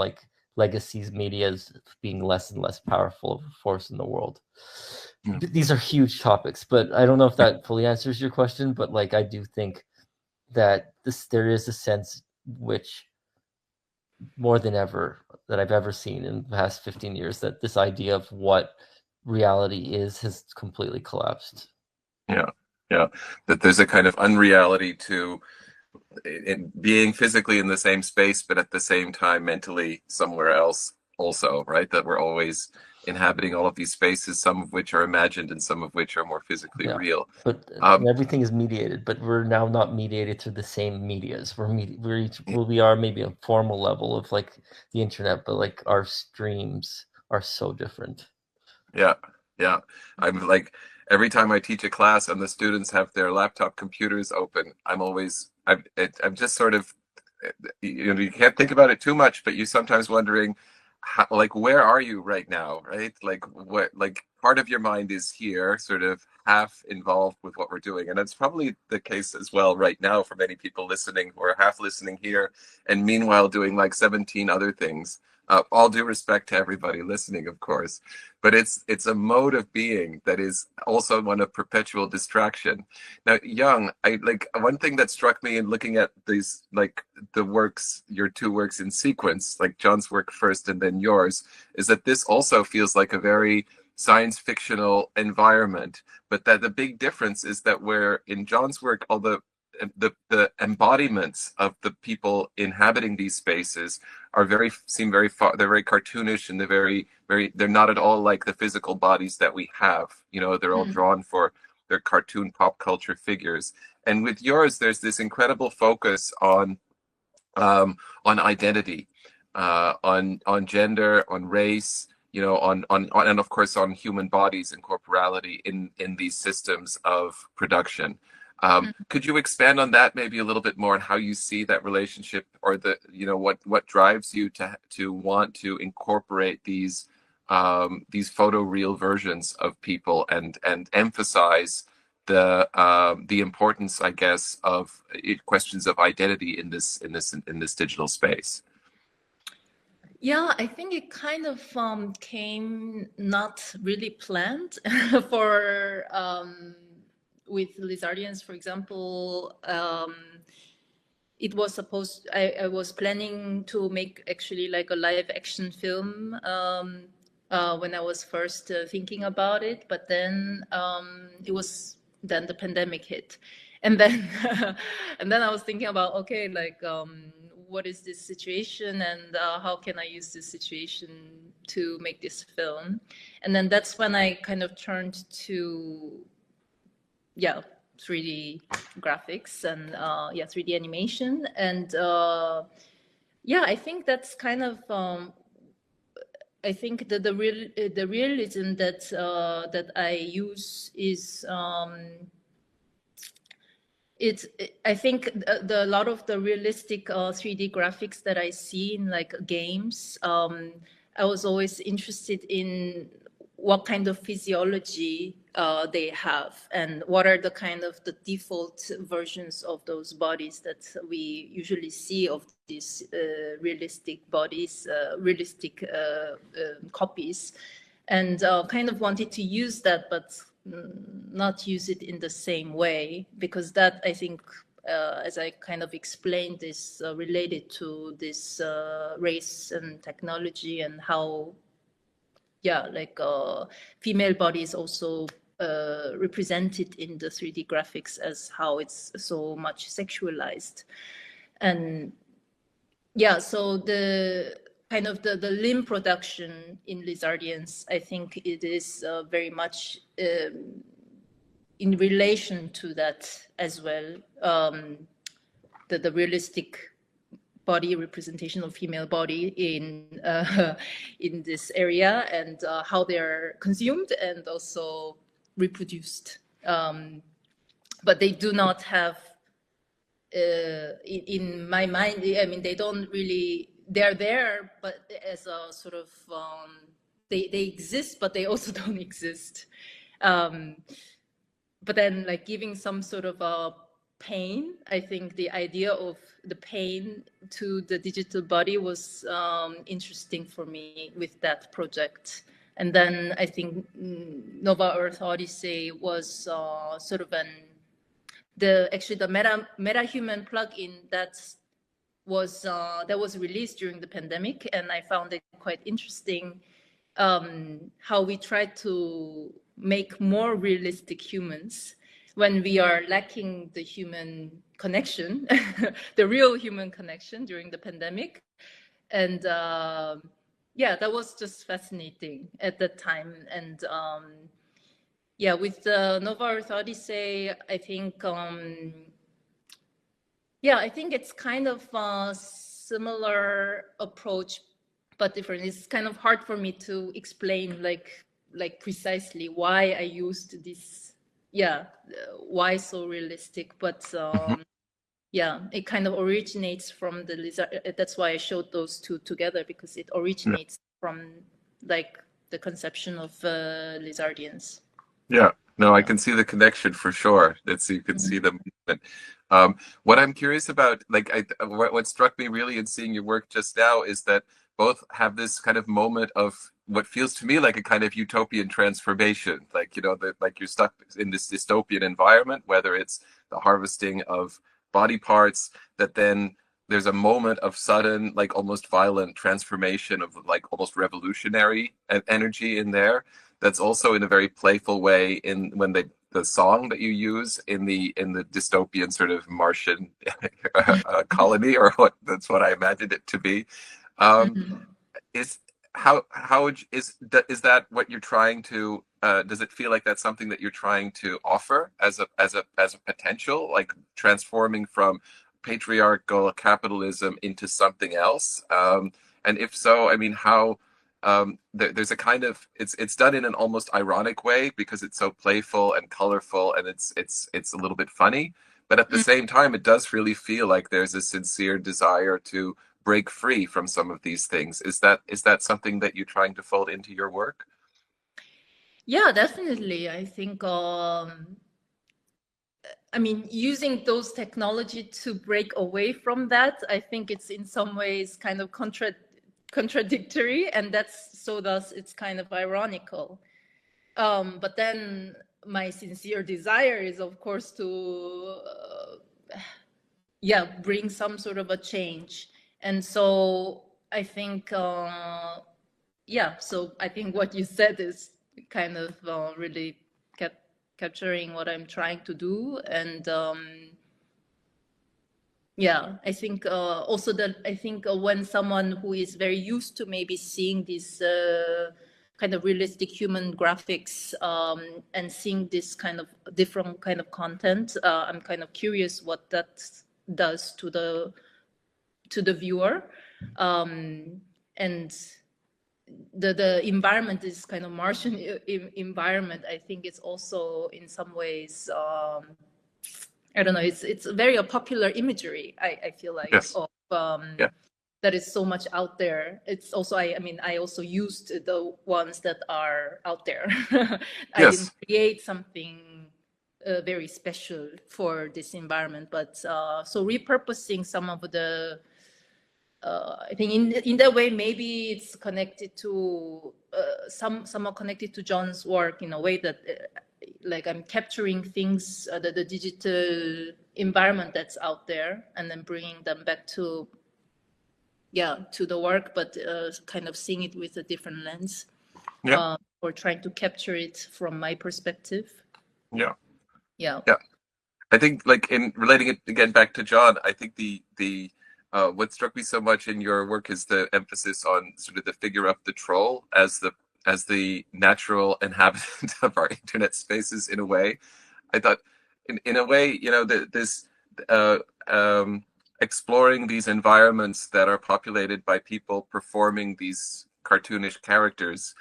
legacies medias being less and less powerful of a force in the world. These are huge topics, but I don't know if that fully answers your question, but I do think that there is a sense which more than ever that I've ever seen in the past 15 years that this idea of what reality is has completely collapsed. Yeah. That there's a kind of unreality to being physically in the same space, but at the same time mentally somewhere else also, right? That we're always inhabiting all of these spaces, some of which are imagined and some of which are more physically real. But everything is mediated, but we're now not mediated through the same medias. We are maybe a formal level of the internet, but our streams are so different. Yeah. I'm every time I teach a class and the students have their laptop computers open, I'm just sort of, you can't think about it too much, but you're sometimes wondering, how, where are you right now, right? What, part of your mind is here, sort of half involved with what we're doing. And that's probably the case as well right now for many people listening who are half listening here and meanwhile doing 17 other things. All due respect to everybody listening, of course, but it's a mode of being that is also one of perpetual distraction. Now, Young, one thing that struck me in looking at these, the works, your two works in sequence, Jon's work first and then yours, is that this also feels like a very science fictional environment, but that the big difference is that where in Jon's work, all the embodiments of the people inhabiting these spaces are seem very they're very cartoonish, and they're not at all like the physical bodies that we have. They're all drawn for their cartoon pop culture figures. And with yours, there's this incredible focus on identity, on gender, on race, on and of course on human bodies and corporality in these systems of production. Could you expand on that maybe a little bit more, and how you see that relationship, or what drives you to want to incorporate these photoreal versions of people and emphasize the importance, I guess, of questions of identity in this digital space? Yeah, I think it kind of came not really planned for. With Lizardians, for example, it was supposed, I was planning to make actually a live action film when I was first thinking about it, but then then the pandemic hit. And then I was thinking about, okay, what is this situation, and how can I use this situation to make this film? And then that's when I kind of turned to 3D graphics and 3D animation, and I think that's kind of I think that the realism that I use is I think a lot of the realistic 3D graphics that I see in games, I was always interested in what kind of physiology they have, and what are the kind of the default versions of those bodies that we usually see of these realistic bodies, realistic copies, and kind of wanted to use that, but not use it in the same way, because that, I think, as I kind of explained, is related to this race and technology, and how female bodies also represented in the 3D graphics as how it's so much sexualized. And so the kind of the limb production in Lizardians, I think it is very much in relation to that as well, the realistic body representation of female body in this area, and how they're consumed and also reproduced. But they do not have, in my mind, I mean, they don't really, they're there, but as a sort of, they exist, but they also don't exist. But then, like, giving some sort of a pain, I think the idea of the pain to the digital body was interesting for me with that project. And then I think Nova Earth Odyssey was sort of actually the MetaHuman plugin that was released during the pandemic, and I found it quite interesting how we try to make more realistic humans when we are lacking the human connection, the real human connection during the pandemic. And yeah, that was just fascinating at that time. And yeah, with the Nova Earth Odyssey, I think, yeah, I think it's kind of a similar approach, but different. It's kind of hard for me to explain like precisely why I used this, yeah, why so realistic, but yeah, it kind of originates from the lizard. That's why I showed those two together, because it originates from like the conception of lizardians. Yeah, no, I can see the connection for sure. You can see the movement. What I'm curious about, like, what struck me really in seeing your work just now is that both have this kind of moment of what feels to me like a kind of utopian transformation. Like, you know, like you're stuck in this dystopian environment, whether it's the harvesting of body parts, that then there's a moment of sudden, like almost violent transformation of like almost revolutionary energy in there. That's also in a very playful way when the song that you use in the dystopian sort of Martian colony, or that's what I imagined it to be. Is that what you're trying to? Does it feel like that's something that you're trying to offer as a potential, like transforming from patriarchal capitalism into something else? And if so, I mean, how? There's a kind of it's done in an almost ironic way because it's so playful and colorful, and it's a little bit funny, but at the same time, it does really feel like there's a sincere desire to break free from some of these things. Is that something that you're trying to fold into your work? Yeah, definitely. I think, I mean, using those technology to break away from that, I think it's in some ways kind of contradictory, and thus it's kind of ironical. But then my sincere desire is, of course, to, yeah, bring some sort of a change. And so I think, yeah, so I think what you said is kind of really capturing what I'm trying to do. And yeah, I think also that I think when someone who is very used to maybe seeing these kind of realistic human graphics and seeing this kind of different kind of content, I'm kind of curious what that does to the viewer. And the environment is kind of Martian environment. I think it's also in some ways, I don't know, it's very a popular imagery, I feel like, yes. Of that is so much out there. It's also, I mean, I also used the ones that are out there. I didn't create something very special for this environment, but so repurposing some of the I think in that way, maybe it's connected to somewhat connected to Jon's work in a way that like I'm capturing things, the digital environment that's out there, and then bringing them back to, yeah, to the work, but kind of seeing it with a different lens, or trying to capture it from my perspective. Yeah. I think, like, in relating it again back to Jon, I think the what struck me so much in your work is the emphasis on sort of the figure of the troll as the natural inhabitant of our internet spaces. In a way, I thought, in a way, you know, exploring these environments that are populated by people performing these cartoonish characters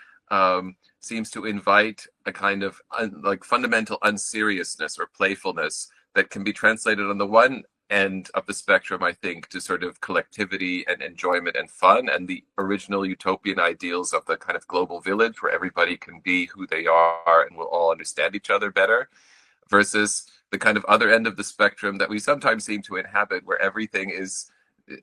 seems to invite a kind of like fundamental unseriousness or playfulness that can be translated on the one end of the spectrum, I think, to sort of collectivity and enjoyment and fun, and the original utopian ideals of the kind of global village where everybody can be who they are and will all understand each other better, versus the kind of other end of the spectrum that we sometimes seem to inhabit, where everything is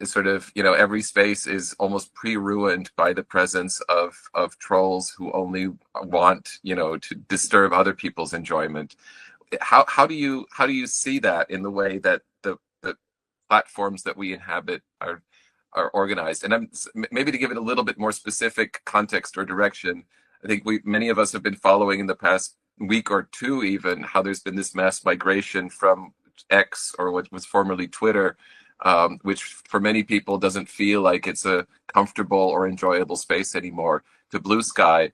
sort of, you know, every space is almost pre-ruined by the presence of trolls who only want, you know, to disturb other people's enjoyment. How do you see that in the way that the platforms that we inhabit are organized? And maybe to give it a little bit more specific context or direction, I think many of us have been following in the past week or two even how there's been this mass migration from X, or what was formerly Twitter, which for many people doesn't feel like it's a comfortable or enjoyable space anymore, to Blue Sky,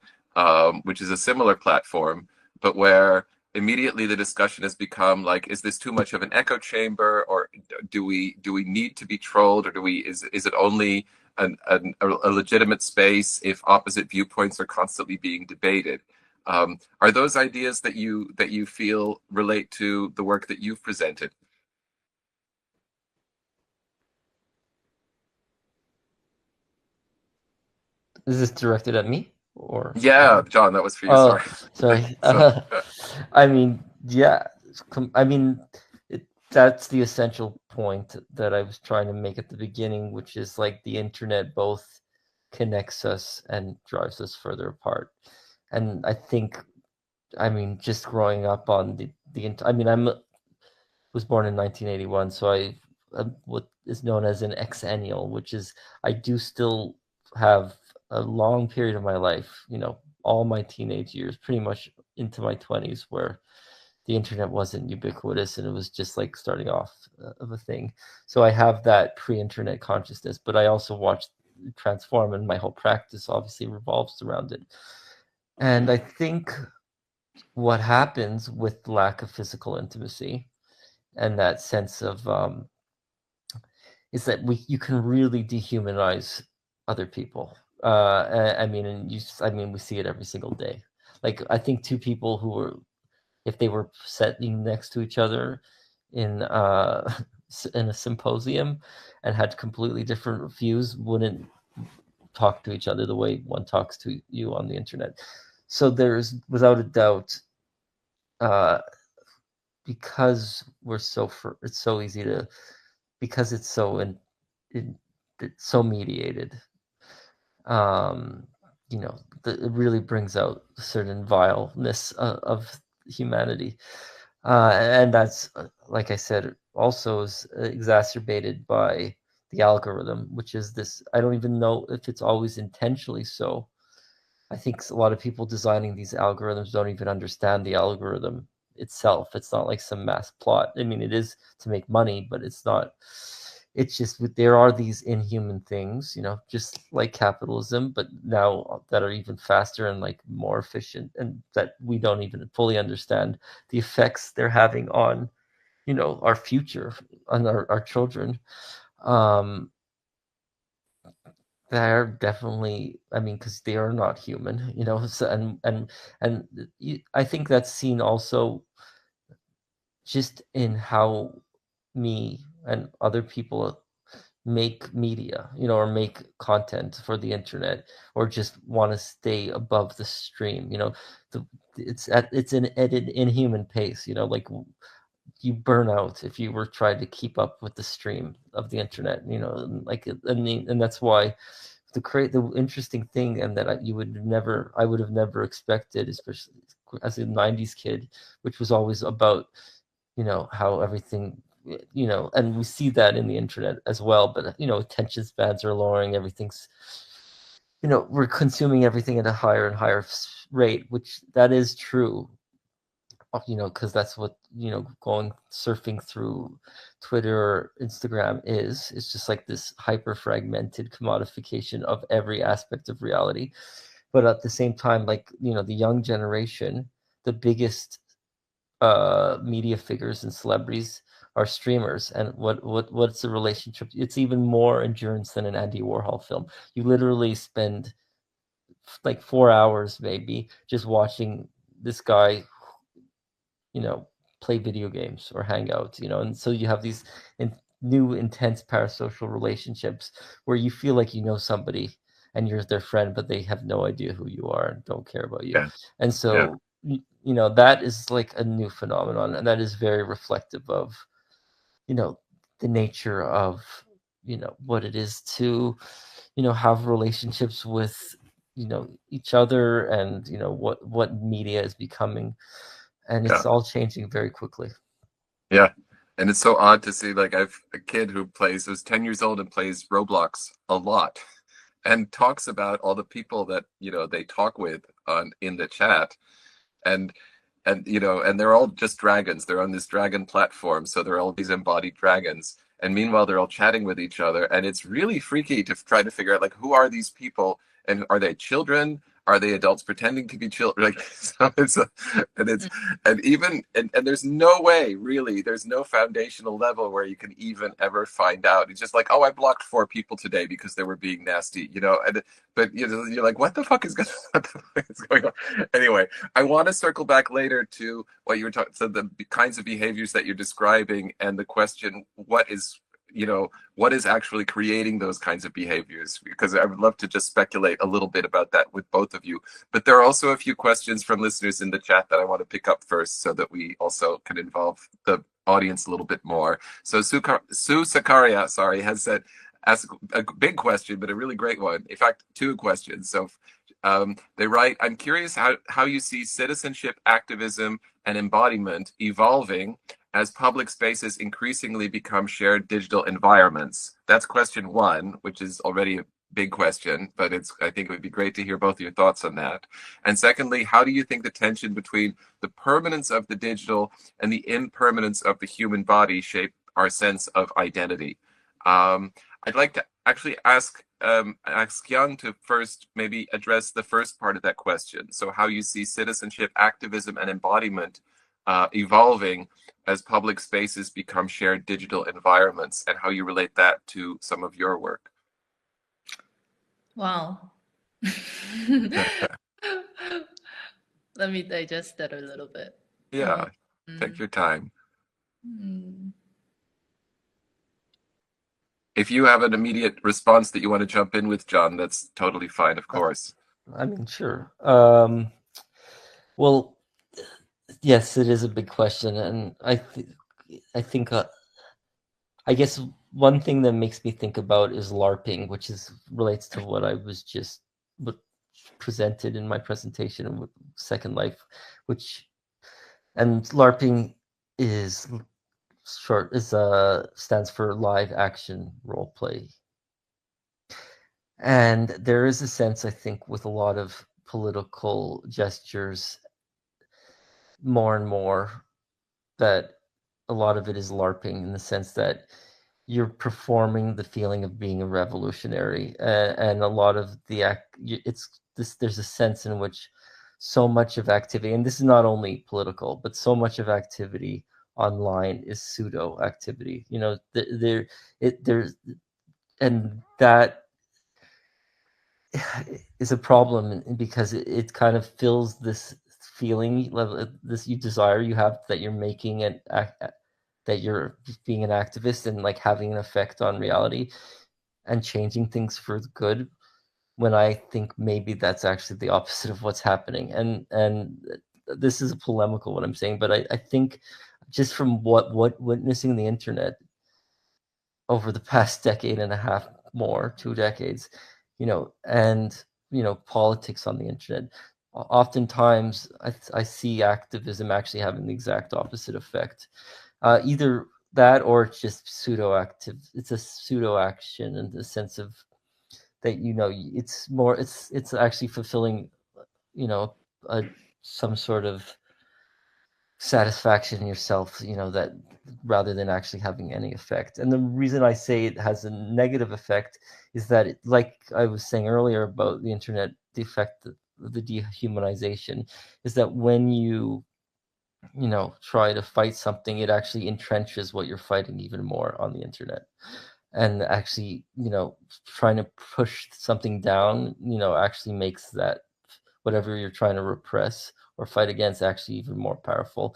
which is a similar platform, but where immediately the discussion has become like, is this too much of an echo chamber, or do we need to be trolled, or is it only a legitimate space if opposite viewpoints are constantly being debated? Are those ideas that you feel relate to the work that you've presented? Is this directed at me? Or yeah, Jon, that was for you. Sorry. I mean, yeah. I mean, that's the essential point that I was trying to make at the beginning, which is like the internet both connects us and drives us further apart. And I think, I mean, just growing up on I mean, was born in 1981, so I'm what is known as an exennial, which is I do still have a long period of my life, you know, all my teenage years, pretty much into my 20s, where the internet wasn't ubiquitous and it was just like starting off of a thing. So I have that pre-internet consciousness, but I also watched it transform, and my whole practice obviously revolves around it. And I think what happens with lack of physical intimacy and that sense of is that you can really dehumanize other people. I mean, we see it every single day. Like, I think two people who were, if they were sitting next to each other in a symposium and had completely different views, wouldn't talk to each other the way one talks to you on the internet. So there's, without a doubt, because it's so easy to, because it's so it's so mediated. You know, it really brings out certain vileness of humanity, and that's, like I said, also is exacerbated by the algorithm, which is this. I don't even know if it's always intentionally so. I think a lot of people designing these algorithms don't even understand the algorithm itself. It's not like some mass plot. I mean, it is to make money, but it's not. It's just, there are these inhuman things, you know, just like capitalism, but now that are even faster and like more efficient, and that we don't even fully understand the effects they're having on, you know, our future, on our children. They're definitely, I mean, because they are not human, you know. So, and I think that's seen also just in how me and other people make media, you know, or make content for the internet, or just want to stay above the stream, you know. It's an inhuman pace, you know, like you burn out if you were trying to keep up with the stream of the internet, you know, like, and that's why the interesting thing, and that I would have never expected, especially as a 90s kid, which was always about, you know, how everything, you know, and we see that in the internet as well, but, you know, attention spans are lowering, everything's, you know, we're consuming everything at a higher and higher rate, which that is true, you know, because that's what, you know, surfing through Twitter or Instagram is. It's just like this hyper fragmented commodification of every aspect of reality. But at the same time, like, you know, the young generation, the biggest media figures and celebrities are streamers. And what's the relationship? It's even more endurance than an Andy Warhol film. You literally spend like 4 hours maybe just watching this guy, play video games or hang out, and so you have these new intense parasocial relationships where you feel like you know somebody and you're their friend, but they have no idea who you are and don't care about you. Yeah. And so, that is like a new phenomenon, and that is very reflective of, the nature of, what it is to, have relationships with, each other, and, what media is becoming. And it's all changing very quickly. Yeah. And it's so odd to see, like, I've a kid who's 10 years old and plays Roblox a lot and talks about all the people that, they talk with in the chat. And they're all just dragons. They're on this dragon platform. So they're all these embodied dragons. And meanwhile, they're all chatting with each other. And it's really freaky to try to figure out, like, who are these people? And are they children? Are they adults pretending to be children? Like, so and there's no way, really, there's no foundational level where you can even ever find out. It's just like, oh, I blocked 4 people today because they were being nasty, but you're like, what the fuck is going on? Anyway, I want to circle back later to what you were talking, so the kinds of behaviors that you're describing, and the question, what is actually creating those kinds of behaviors? Because I would love to just speculate a little bit about that with both of you. But there are also a few questions from listeners in the chat that I want to pick up first, so that we also can involve the audience a little bit more. So Sue Sakaria, has said, ask a big question, but a really great one. In fact, 2 questions. So they write, I'm curious how you see citizenship, activism, and embodiment evolving as public spaces increasingly become shared digital environments. That's question 1, which is already a big question, but I think it would be great to hear both of your thoughts on that. And secondly, how do you think the tension between the permanence of the digital and the impermanence of the human body shape our sense of identity? I'd like to actually ask Young to first maybe address the first part of that question. So how you see citizenship, activism, and embodiment evolving as public spaces become shared digital environments, and how you relate that to some of your work. Wow. Let me digest that a little bit. Yeah, take your time. If you have an immediate response that you want to jump in with, Jon, that's totally fine, of course. I mean, sure. Well, yes, it is a big question, and I think I guess one thing that makes me think about is LARPing, which relates to what I was just presented in my presentation with Second Life, and LARPing stands for live action role play. And there is a sense, I think, with a lot of political gestures, more and more, that a lot of it is LARPing, in the sense that you're performing the feeling of being a revolutionary, and a lot of there's a sense in which so much of activity, and this is not only political, but so much of activity online is pseudo activity. And that is a problem, because it kind of fills this feeling, this desire you have that you're making it, that you're being an activist and like having an effect on reality and changing things for the good, when I think maybe that's actually the opposite of what's happening. And this is polemical what I'm saying, but I think just from what witnessing the internet over the past decade and a half, 2 decades, and politics on the internet, oftentimes I see activism actually having the exact opposite effect. Either that, or it's just pseudo-active. It's a pseudo-action in the sense of that, it's actually fulfilling, some sort of satisfaction in yourself, that rather than actually having any effect. And the reason I say it has a negative effect is that, like I was saying earlier about the internet, the effect, the dehumanization, is that when you try to fight something, it actually entrenches what you're fighting even more on the internet. And actually, trying to push something down, actually makes that whatever you're trying to repress or fight against actually even more powerful.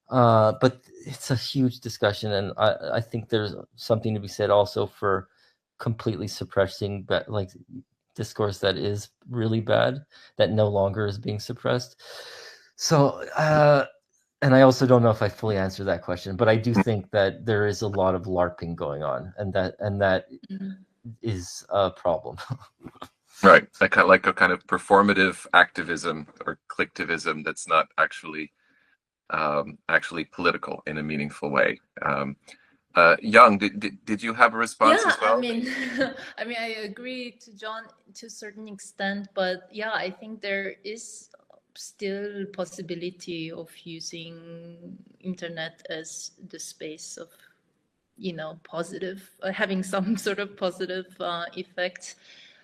But it's a huge discussion, and I think there's something to be said also for completely suppressing like discourse that is really bad, that no longer is being suppressed. So, and I also don't know if I fully answered that question, but I do think that there is a lot of LARPing going on, and that is a problem. Right, like a kind of performative activism or clicktivism that's not actually political in a meaningful way. Young, did you have a response as well? I mean, I agree to John to a certain extent, but yeah, I think there is still possibility of using internet as the space of, positive, having some sort of positive effect.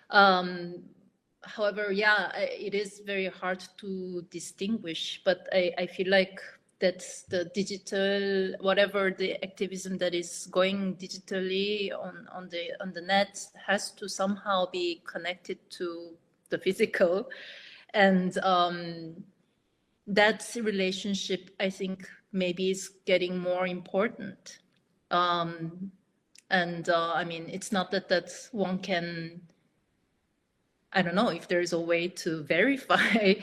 However, yeah, it is very hard to distinguish, but I feel like that's the digital, whatever the activism that is going digitally on the net has to somehow be connected to the physical, and that relationship, I think, maybe is getting more important. I mean, it's not that one can, I don't know if there is a way to verify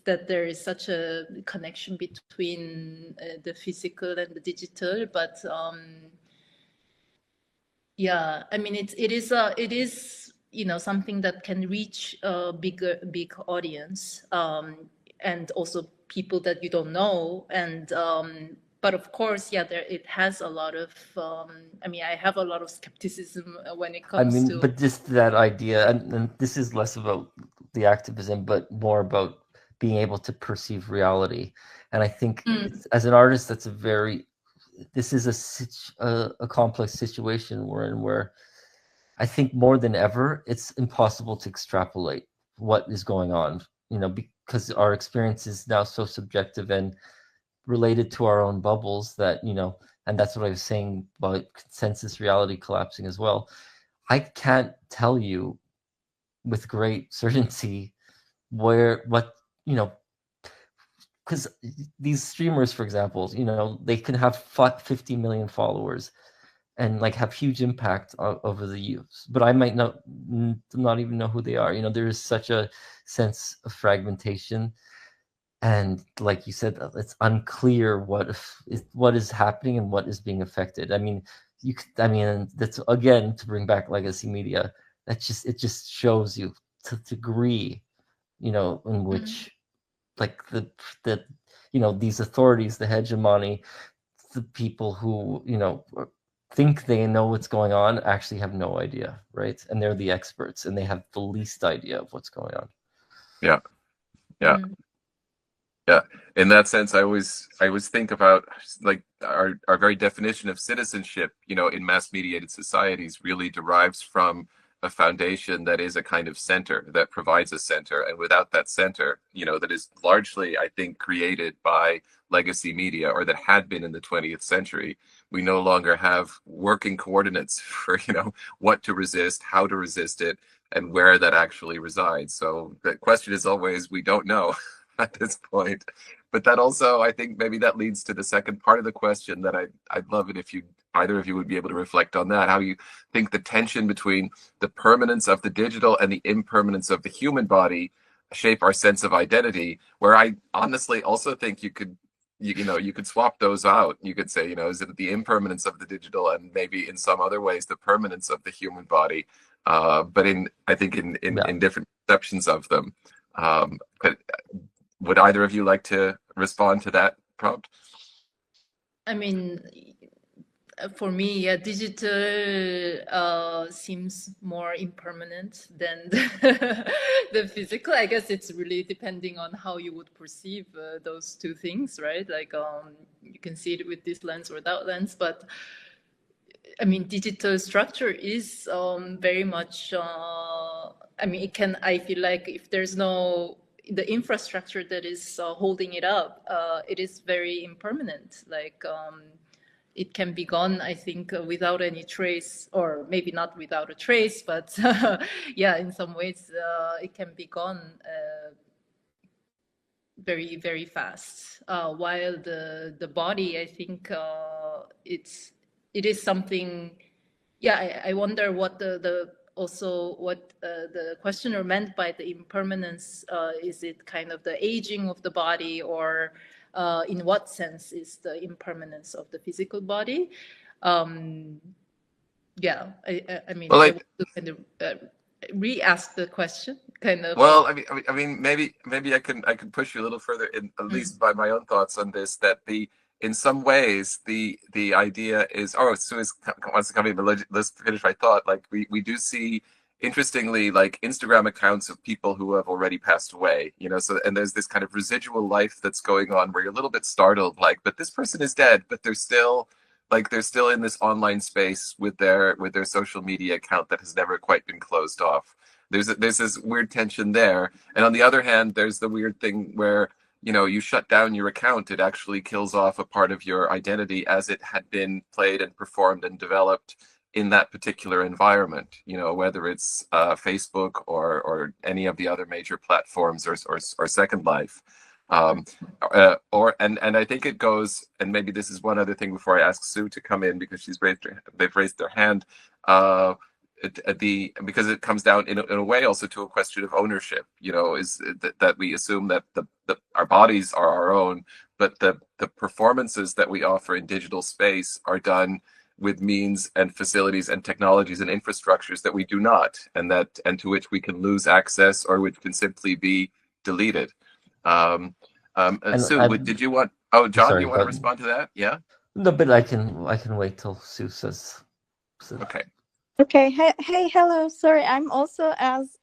that there is such a connection between the physical and the digital, but yeah, I mean, it is something that can reach a big audience, and also people that you don't know, and but of course, yeah, it has a lot of. I mean, I have a lot of skepticism when it comes to. But just that idea, and this is less about the activism, but more about being able to perceive reality. And I think, as an artist, this is a complex situation we're in, where I think more than ever, it's impossible to extrapolate what is going on. Because our experience is now so subjective and related to our own bubbles that, and that's what I was saying about consensus reality collapsing as well. I can't tell you with great certainty because these streamers, for example, they can have 50 million followers and like have huge impact over the youth, but I might not even know who they are. There is such a sense of fragmentation. And like you said, it's unclear what is happening and what is being affected. I mean, that's again to bring back legacy media. It just shows you the degree, in which, like these authorities, the hegemony, the people who think they know what's going on actually have no idea, right? And they're the experts, and they have the least idea of what's going on. Yeah. Yeah, in that sense, I always think about like our very definition of citizenship, in mass mediated societies really derives from a foundation that is a kind of center, that provides a center. And without that center, that is largely, I think, created by legacy media, or that had been in the 20th century, we no longer have working coordinates for, what to resist, how to resist it, and where that actually resides. So the question is always, we don't know at this point. But that also, I think maybe that leads to the second part of the question that I'd love it if either of you would be able to reflect on that, how you think the tension between the permanence of the digital and the impermanence of the human body shape our sense of identity, where I honestly also think you could swap those out. You could say, is it the impermanence of the digital and maybe in some other ways the permanence of the human body, but I think in different perceptions of them. But would either of you like to respond to that prompt? I mean, for me, yeah, digital seems more impermanent than the physical. I guess it's really depending on how you would perceive those two things, right? Like you can see it with this lens or without lens, but I mean, digital structure is very much. I mean, I feel like if there's no the infrastructure that is holding it up, it is very impermanent. Like it can be gone, I think, without any trace, or maybe not without a trace, but yeah, in some ways it can be gone very, very fast. While the body, I think it is something. Yeah, I wonder what also what the questioner meant by the impermanence. Is it kind of the aging of the body, or in what sense is the impermanence of the physical body? Yeah, I mean, well, I want to kind of re-ask the question, kind of. Well, I mean, maybe I can push you a little further, at least by my own thoughts on this. That in some ways the idea is, Suez wants to come in, but let's finish my thought. Like we do see, interestingly, like Instagram accounts of people who have already passed away, so, and there's this kind of residual life that's going on where you're a little bit startled, like, but this person is dead, but they're still in this online space with their social media account that has never quite been closed off. There's this weird tension there. And on the other hand, there's the weird thing where, you shut down your account, it actually kills off a part of your identity as it had been played and performed and developed in that particular environment, whether it's Facebook or any of the other major platforms or Second Life. And I think it goes, and maybe this is one other thing before I ask Sue to come in, because they've raised their hand, because it comes down in a way also to a question of ownership, is that we assume that our bodies are our own, but the performances that we offer in digital space are done with means and facilities and technologies and infrastructures that we do not, and to which we can lose access or which can simply be deleted. Sue, did you want? Oh, John, do you want to respond to that? Yeah. No, but I can wait till Sue says. Okay. Okay. Hey, hello. Sorry, I'm also, as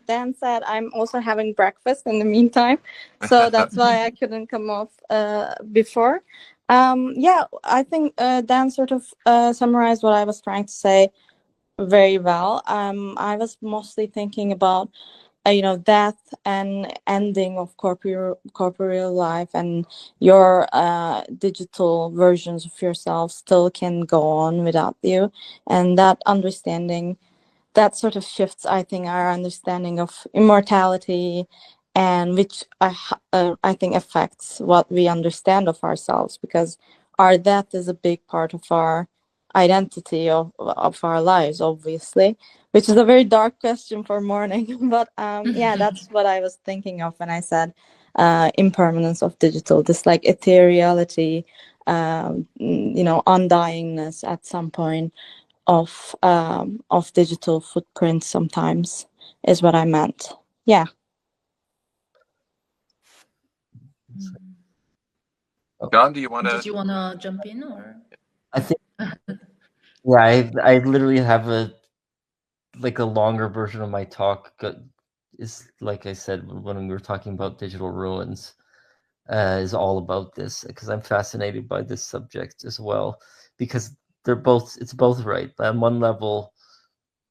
Dan said, I'm also having breakfast in the meantime, so that's why I couldn't come off before. Yeah, I think Dan sort of summarized what I was trying to say very well. I was mostly thinking about death and ending of corporeal life, and your digital versions of yourself still can go on without you, and that understanding, that sort of shifts, I think, our understanding of immortality, and which I think affects what we understand of ourselves, because our death is a big part of our identity of our lives, obviously, which is a very dark question for morning, but yeah, that's what I was thinking of when I said impermanence of digital, this like ethereality, undyingness at some point of digital footprints sometimes is what I meant. Yeah. John, did you want to jump in, or? I think, yeah, I literally have a longer version of my talk. Is, like I said, when we were talking about digital ruins, is all about this, because I'm fascinated by this subject as well, because it's both right. On one level,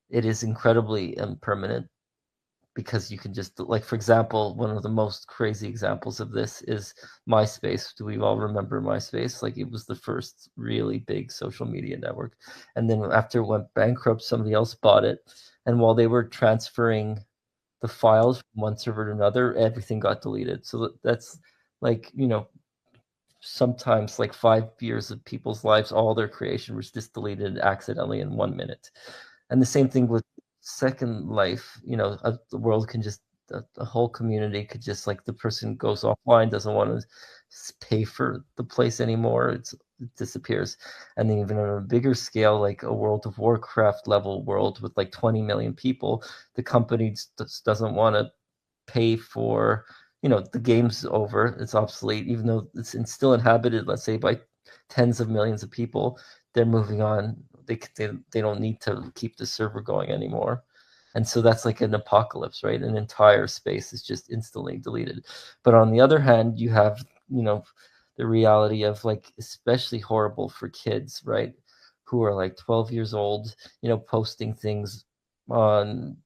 it is incredibly impermanent, because you can just, like, for example, one of the most crazy examples of this is MySpace. Do we all remember MySpace? Like, it was the first really big social media network. And then after it went bankrupt, somebody else bought it. And while they were transferring the files from one server to another, everything got deleted. So that's like, sometimes like 5 years of people's lives, all their creation was just deleted accidentally in 1 minute. And the same thing with Second Life, the world can just, the whole community could just, like, the person goes offline, doesn't want to pay for the place anymore, it disappears. And then even on a bigger scale, like a World of Warcraft level world with like 20 million people, the company just doesn't want to pay for, the game's over, it's obsolete, even though it's still inhabited, let's say, by tens of millions of people. They're moving on. They don't need to keep the server going anymore. And so that's like an apocalypse, right? An entire space is just instantly deleted. But on the other hand, you have, the reality of, like, especially horrible for kids, right? Who are like 12 years old, posting things on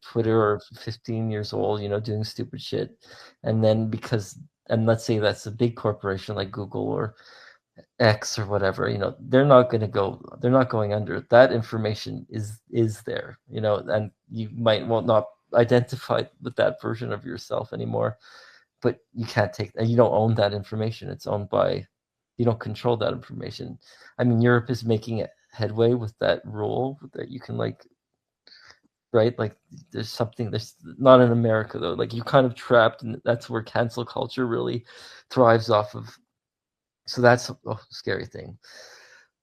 Twitter or 15 years old, doing stupid shit. And then and let's say that's a big corporation like Google or X or whatever, they're not going under. That information is there, and you might not identify with that version of yourself anymore, but you can't you don't own that information. It's owned by, you don't control that information. I mean, Europe is making headway with that rule that you can right? There's not in America though, you're kind of trapped, and that's where cancel culture really thrives off of. So that's a scary thing.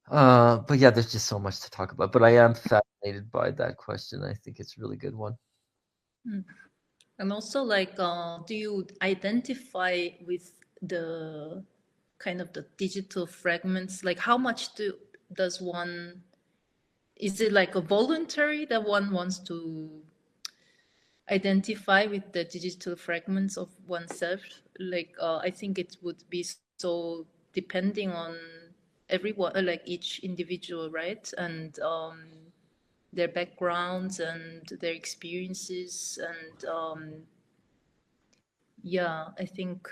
But yeah, there's just so much to talk about. But I am fascinated by that question. I think it's a really good one. And also, do you identify with the kind of the digital fragments? How much does one? Is it a voluntary that one wants to identify with the digital fragments of oneself? I think it would be so depending on everyone, each individual, right? And their backgrounds and their experiences. And I think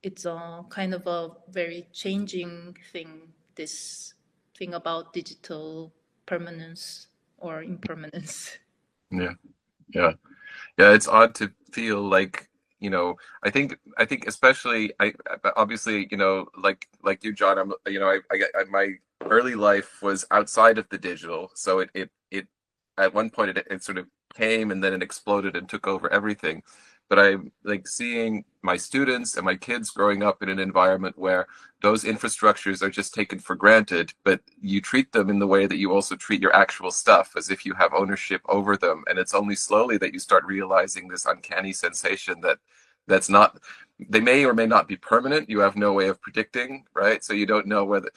it's kind of a very changing thing, this thing about digital permanence or impermanence. Yeah, it's odd to feel I think especially obviously like you, John, my early life was outside of the digital, so it at one point it sort of came and then it exploded and took over everything. But I'm seeing my students and my kids growing up in an environment where those infrastructures are just taken for granted, but you treat them in the way that you also treat your actual stuff, as if you have ownership over them. And it's only slowly that you start realizing this uncanny sensation that's not, they may or may not be permanent. You have no way of predicting, right? So you don't know whether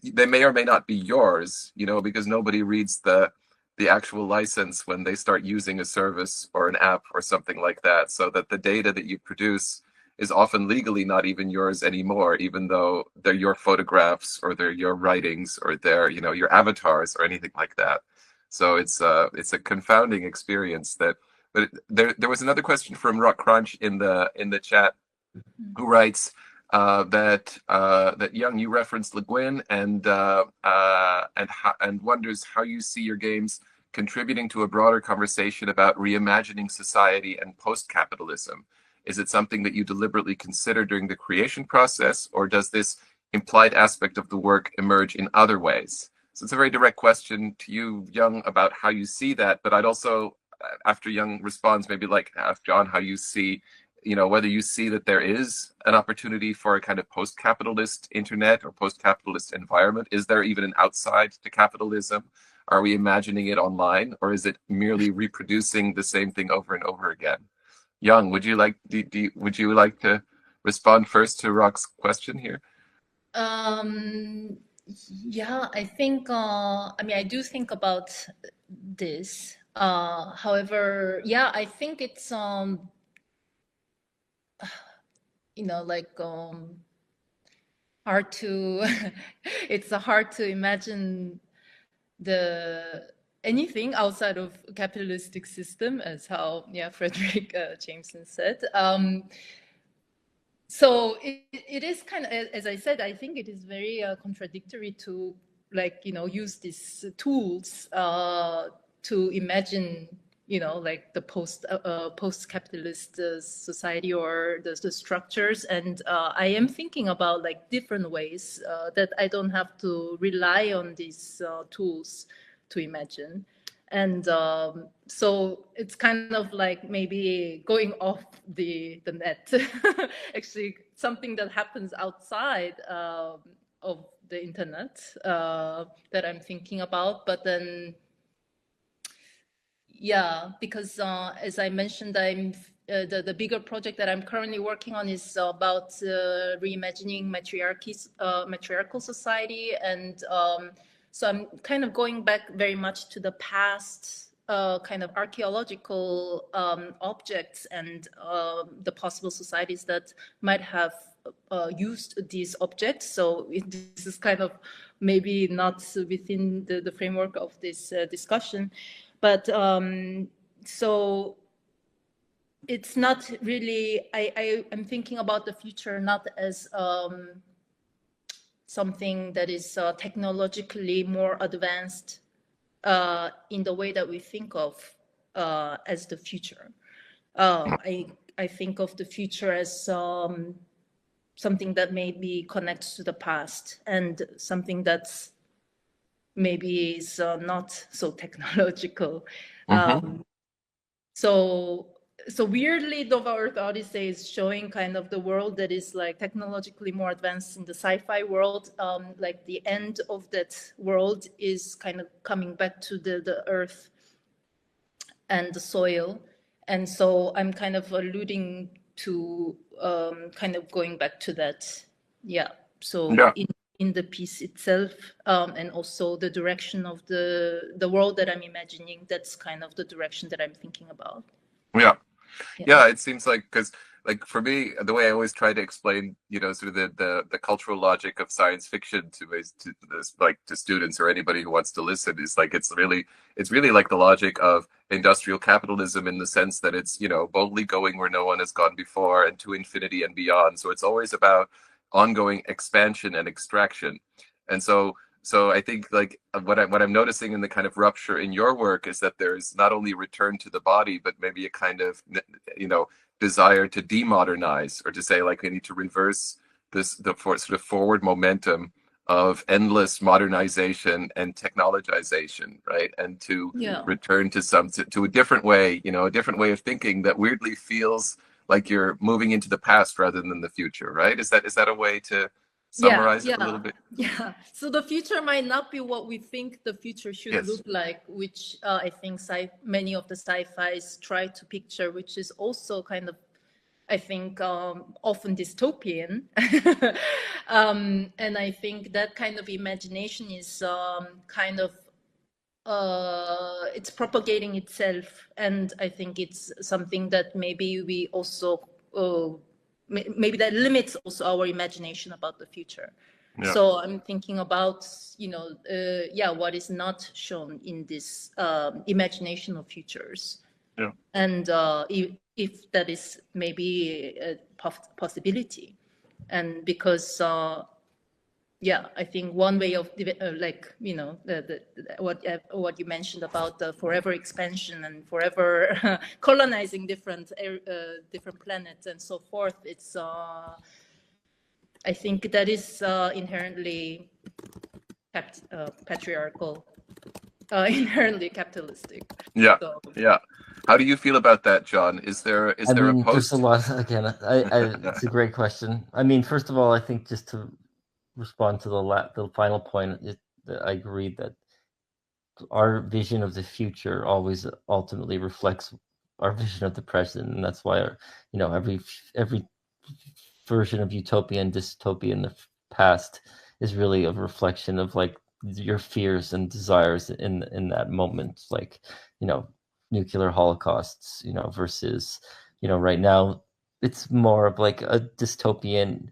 they may or may not be yours, because nobody reads the actual license when they start using a service or an app or something like that, so that the data that you produce is often legally not even yours anymore, even though they're your photographs or they're your writings or they're your avatars or anything like that. So it's a confounding experience. But there was another question from Rock Crunch in the chat, who writes that Young, you referenced Le Guin and wonders how you see your games contributing to a broader conversation about reimagining society and post-capitalism. Is it something that you deliberately consider during the creation process, or does this implied aspect of the work emerge in other ways? So it's a very direct question to you, Young, about how you see that. But I'd also, after Young responds, maybe ask John how you see, whether you see that there is an opportunity for a kind of post-capitalist internet or post-capitalist environment. Is there even an outside to capitalism? Are we imagining it online, or is it merely reproducing the same thing over and over again? Young, would you like to respond first to Rock's question here? Yeah, I think I do think about this. However, I think it's hard to it's hard to imagine anything outside of capitalistic system, as how Frederick Jameson said. So it is kind of, as I said, I think it is very contradictory to use these tools to imagine the post-capitalist society or the structures. And I am thinking about different ways that I don't have to rely on these tools to imagine. And so it's kind of maybe going off the net, actually something that happens outside of the internet that I'm thinking about. But then, because as I mentioned, I'm the bigger project that I'm currently working on is about reimagining matriarchal society. And so I'm kind of going back very much to the past kind of archaeological objects and the possible societies that might have used these objects. So this is kind of maybe not within the framework of this discussion. But So it's not really, I'm thinking about the future not as something that is technologically more advanced in the way that we think of as the future. I think of the future as something that maybe connects to the past and something that's maybe is not so technological. So weirdly, the Earth Odyssey is showing kind of the world that is like technologically more advanced in the sci-fi world. Like the end of that world is kind of coming back to the Earth and the soil. And so I'm kind of alluding to kind of going back to that. Yeah. So in the piece itself, and also the direction of the world that I'm imagining, that's kind of the direction that I'm thinking about. Yeah, it seems like, because like for me, the way I always try to explain, you know, sort of the cultural logic of science fiction to students or anybody who wants to listen is like it's really like the logic of industrial capitalism, in the sense that it's, you know, boldly going where no one has gone before and to infinity and beyond. So it's always about ongoing expansion and extraction. And so I think like what I'm noticing in the kind of rupture in your work is that there's not only return to the body, but maybe a kind of, you know, desire to demodernize, or to say like we need to reverse the sort of forward momentum of endless modernization and technologization, right? And to return to a different way, you know, a different way of thinking that weirdly feels like you're moving into the past rather than the future, right? Is that a way to summarize it a little bit? Yeah. So the future might not be what we think the future should look like, which I think many of the sci-fis try to picture, which is also kind of, I think, often dystopian. And I think that kind of imagination is kind of, it's propagating itself. And I think it's something that maybe we also, maybe that limits also our imagination about the future. So I'm thinking about, you know, what is not shown in this imagination of futures. And if that is maybe a possibility. And because, I think one way of, like, you know, what you mentioned about the forever expansion and forever colonizing different planets and so forth, it's, I think that is inherently patriarchal, inherently capitalistic. How do you feel about that, Jon? Is there a post? There's a lot. Again, it's a great question. I mean, first of all, I think just to respond to the final point, I agree that our vision of the future always ultimately reflects our vision of the present, and that's why you know, every version of utopia and dystopia in the past is really a reflection of like your fears and desires in that moment, like, you know, nuclear holocausts, you know, versus, you know, right now it's more of like a dystopian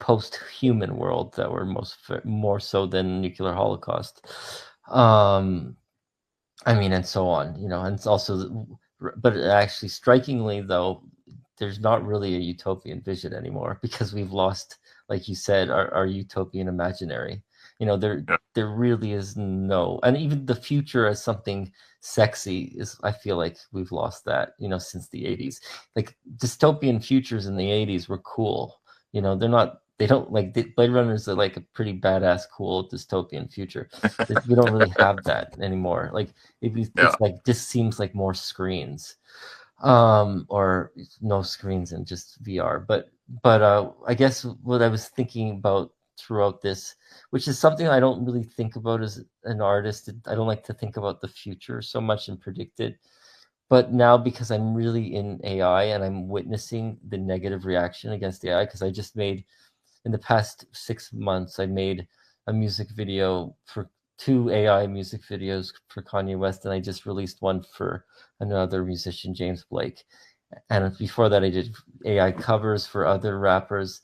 post-human world that we're more so than nuclear holocaust. I mean, and so on, you know, and it's also, but actually strikingly though, there's not really a utopian vision anymore, because we've lost, like you said, our utopian imaginary. You know, there really is no, and even the future as something sexy is, I feel like we've lost that, you know, since the 80s. Like dystopian futures in the 80s were cool. You know, they don't like Blade Runners are like a pretty badass, cool dystopian future. We don't really have that anymore. Like it's like, this seems like more screens, or no screens and just VR. But I guess what I was thinking about throughout this, which is something I don't really think about as an artist. I don't like to think about the future so much and predict it. But now, because I'm really in AI and I'm witnessing the negative reaction against AI, because I just made, in the past 6 months, I made a music video for 2 AI music videos for Kanye West, and I just released one for another musician, James Blake. And before that, I did AI covers for other rappers.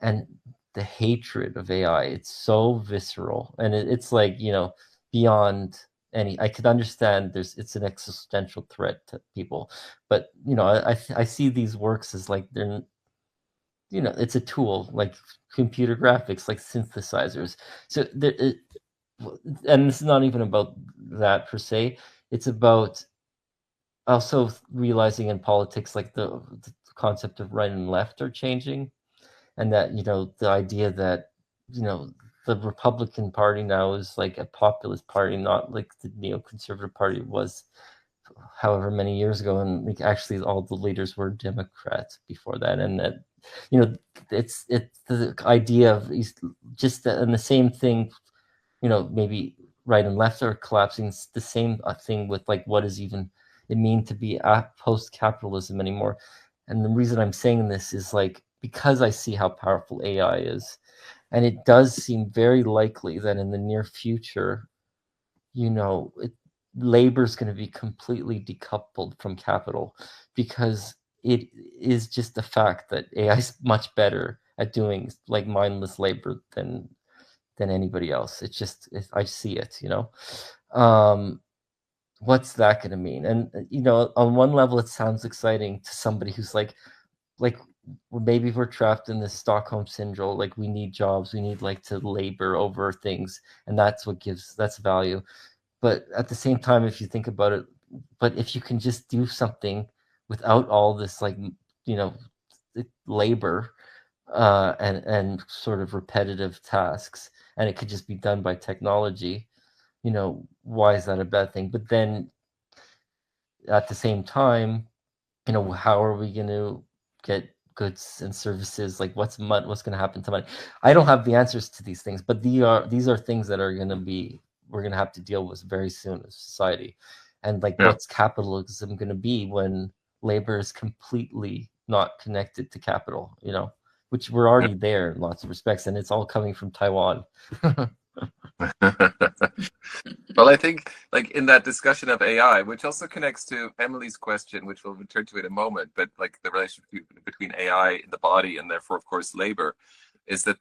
And the hatred of AI, it's so visceral, and it's like, you know, beyond I could understand it's an existential threat to people, but you know, I see these works as like they're, you know, it's a tool like computer graphics, like synthesizers. So and this is not even about that per se. It's about also realizing in politics, like the concept of right and left are changing, and that, you know, the idea that, you know, the Republican Party now is like a populist party, not like the neoconservative party was however many years ago, and like actually all the leaders were Democrats before that, and that, you know, it's the idea of just and the same thing, you know, maybe right and left are collapsing. It's the same thing with like what does even it mean to be post-capitalism anymore. And the reason I'm saying this is like because I see how powerful AI is, and it does seem very likely that in the near future, you know, labor is going to be completely decoupled from capital, because it is just the fact that AI is much better at doing like mindless labor than anybody else. It's just, I see it, you know. What's that going to mean? And, you know, on one level, it sounds exciting to somebody who's like maybe we're trapped in this Stockholm syndrome. Like we need jobs, we need like to labor over things, and that's value. But at the same time, if you think about it, but if you can just do something without all this, like, you know, labor and sort of repetitive tasks, and it could just be done by technology, you know, why is that a bad thing? But then at the same time, you know, how are we going to get goods and services? Like what's going to happen to money? I don't have the answers to these things, but these are things that are going to be, we're going to have to deal with very soon as society. And like, what's capitalism going to be when labor is completely not connected to capital, you know, which we're already there in lots of respects, and it's all coming from Taiwan. Well, I think like in that discussion of AI, which also connects to Emily's question, which we'll return to in a moment, but like the relationship between AI and the body, and therefore, of course, labor, is that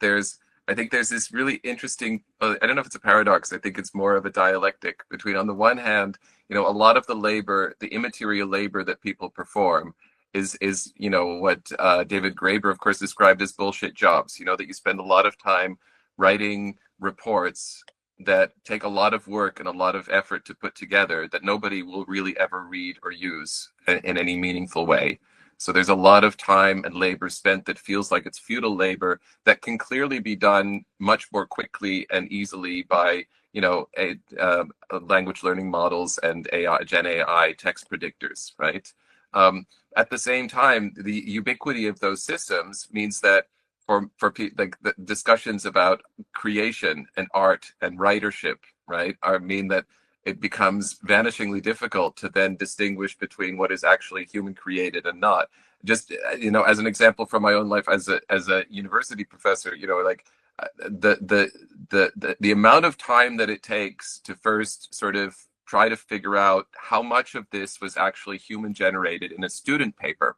I think there's this really interesting, I don't know if it's a paradox, I think it's more of a dialectic between, on the one hand, you know, a lot of the labor, the immaterial labor that people perform is you know, what David Graeber, of course, described as bullshit jobs, you know, that you spend a lot of time writing reports that take a lot of work and a lot of effort to put together that nobody will really ever read or use in any meaningful way. So there's a lot of time and labor spent that feels like it's futile labor that can clearly be done much more quickly and easily by, you know, language learning models and AI, Gen AI text predictors, right? At the same time, the ubiquity of those systems means that for like the discussions about creation and art and writership, right, mean that it becomes vanishingly difficult to then distinguish between what is actually human created and not. Just, you know, as an example from my own life as a university professor, you know, like the amount of time that it takes to first sort of try to figure out how much of this was actually human generated in a student paper,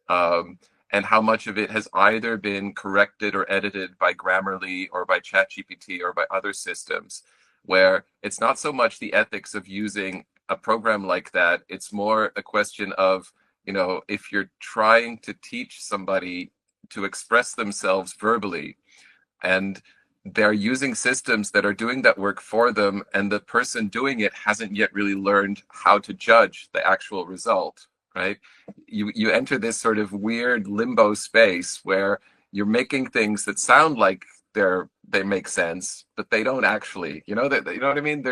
and how much of it has either been corrected or edited by Grammarly or by ChatGPT or by other systems, where it's not so much the ethics of using a program like that, it's more a question of, you know, if you're trying to teach somebody to express themselves verbally, and they're using systems that are doing that work for them, and the person doing it hasn't yet really learned how to judge the actual result, right? You enter this sort of weird limbo space where you're making things that sound like they make sense, but they don't actually, you know, you know what I mean?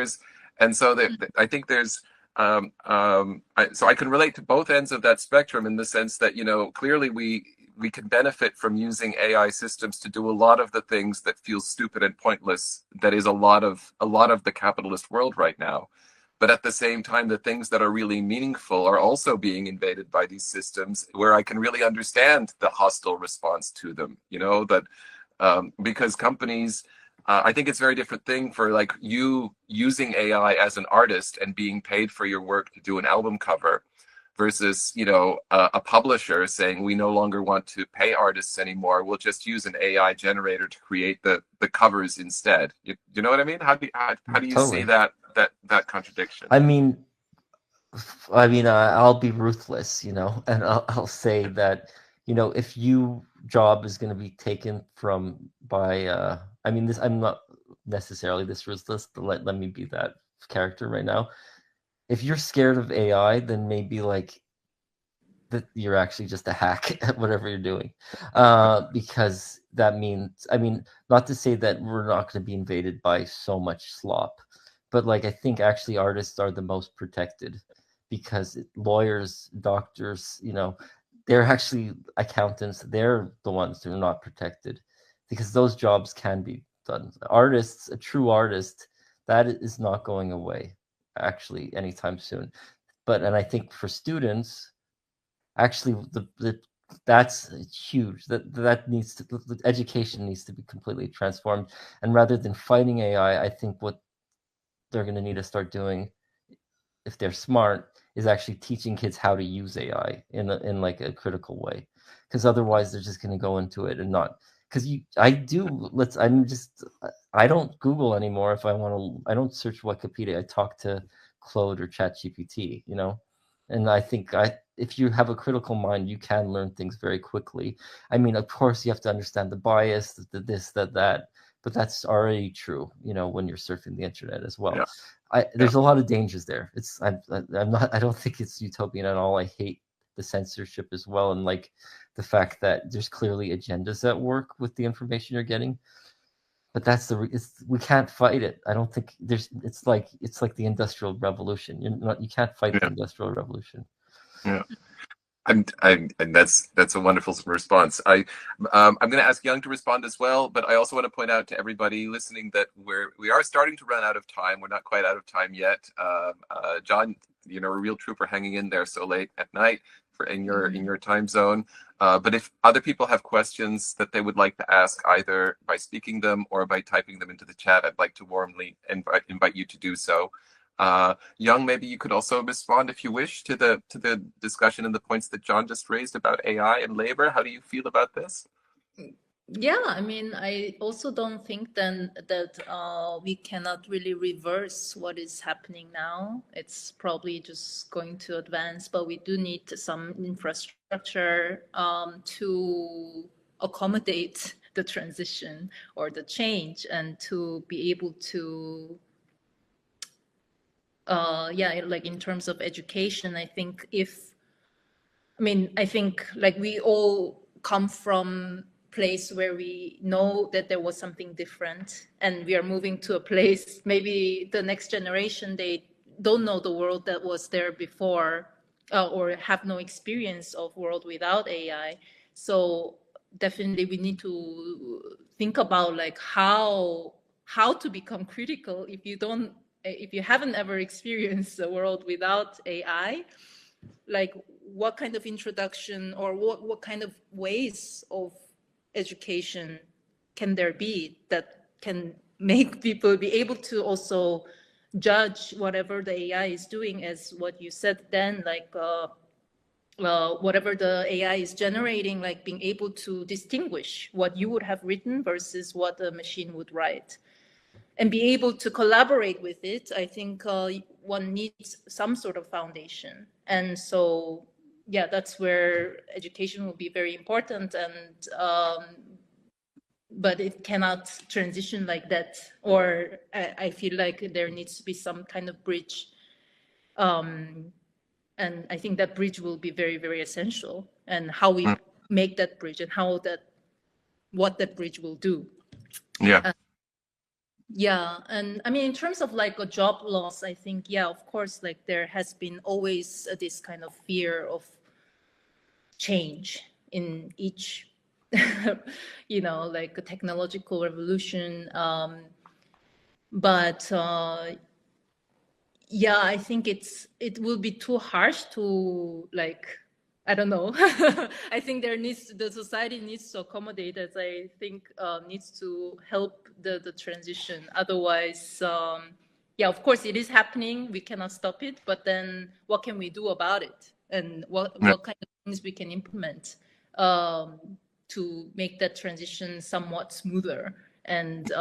I think there's, so I can relate to both ends of that spectrum in the sense that, you know, clearly we can benefit from using AI systems to do a lot of the things that feel stupid and pointless. That is a lot of the capitalist world right now. But at the same time, the things that are really meaningful are also being invaded by these systems, where I can really understand the hostile response to them, you know, that because companies, I think it's a very different thing for like you using AI as an artist and being paid for your work to do an album cover versus, you know, a publisher saying we no longer want to pay artists anymore. We'll just use an AI generator to create the covers instead. You know what I mean? How do you Totally. see that contradiction? I mean, I'll be ruthless, you know, and I'll say that, you know, if your job is going to be taken from by, I'm not necessarily this ruthless, but let me be that character right now. If you're scared of AI, then maybe like that you're actually just a hack at whatever you're doing, because that means, I mean, not to say that we're not going to be invaded by so much slop, but like I think actually artists are the most protected, because lawyers, doctors, you know, they're actually accountants. They're the ones who are not protected, because those jobs can be done. Artists, a true artist, that is not going away actually anytime soon. And I think for students, actually that's huge. That needs to, the education needs to be completely transformed. And rather than fighting AI, I think what they're going to need to start doing, if they're smart, is actually teaching kids how to use AI in like a critical way, because otherwise they're just going to go into it and not. Because I don't Google anymore if I want to. I don't search Wikipedia. I talk to Claude or ChatGPT, you know. And I think if you have a critical mind, you can learn things very quickly. I mean, of course, you have to understand the bias, the this, that, but that's already true, you know, when you're surfing the internet as well. Yeah. There's a lot of dangers there. I don't think it's utopian at all. I hate the censorship as well, and like the fact that there's clearly agendas at work with the information you're getting. But that's we can't fight it. I don't think it's like the Industrial Revolution. You can't fight the Industrial Revolution. Yeah. And that's a wonderful response. I'm going to ask Young to respond as well, but I also want to point out to everybody listening that we are starting to run out of time. We're not quite out of time yet. Jon, you know, a real trooper hanging in there so late at night in your time zone. But if other people have questions that they would like to ask, either by speaking them or by typing them into the chat, I'd like to warmly invite you to do so. Young, maybe you could also respond if you wish to the discussion and the points that Jon just raised about AI and labor. How do you feel about this? Yeah, I mean, I also don't think then that we cannot really reverse what is happening now. It's probably just going to advance, but we do need some infrastructure to accommodate the transition or the change, and to be able to like in terms of education, I think like we all come from place where we know that there was something different, and we are moving to a place, maybe the next generation, they don't know the world that was there before, or have no experience of world without AI. So definitely we need to think about like how to become critical if you haven't ever experienced a world without AI. Like what kind of introduction or what kind of ways of education can there be that can make people be able to also judge whatever the AI is doing, as what you said then, like whatever the AI is generating, like being able to distinguish what you would have written versus what the machine would write, and be able to collaborate with it. I think one needs some sort of foundation. And so, yeah, that's where education will be very important. And but it cannot transition like that. Or I feel like there needs to be some kind of bridge. And I think that bridge will be very, very essential. And how we make that bridge, and what that bridge will do. Yeah. Yeah, and I mean, in terms of like a job loss, I think, yeah, of course, like there has been always this kind of fear of change in each, you know, like a technological revolution. But yeah, I think it will be too harsh to like, I don't know. I think the society needs to accommodate, as I think needs to help the transition. Otherwise, yeah, of course it is happening. We cannot stop it, but then what can we do about it? And what kind of things we can implement to make that transition somewhat smoother? And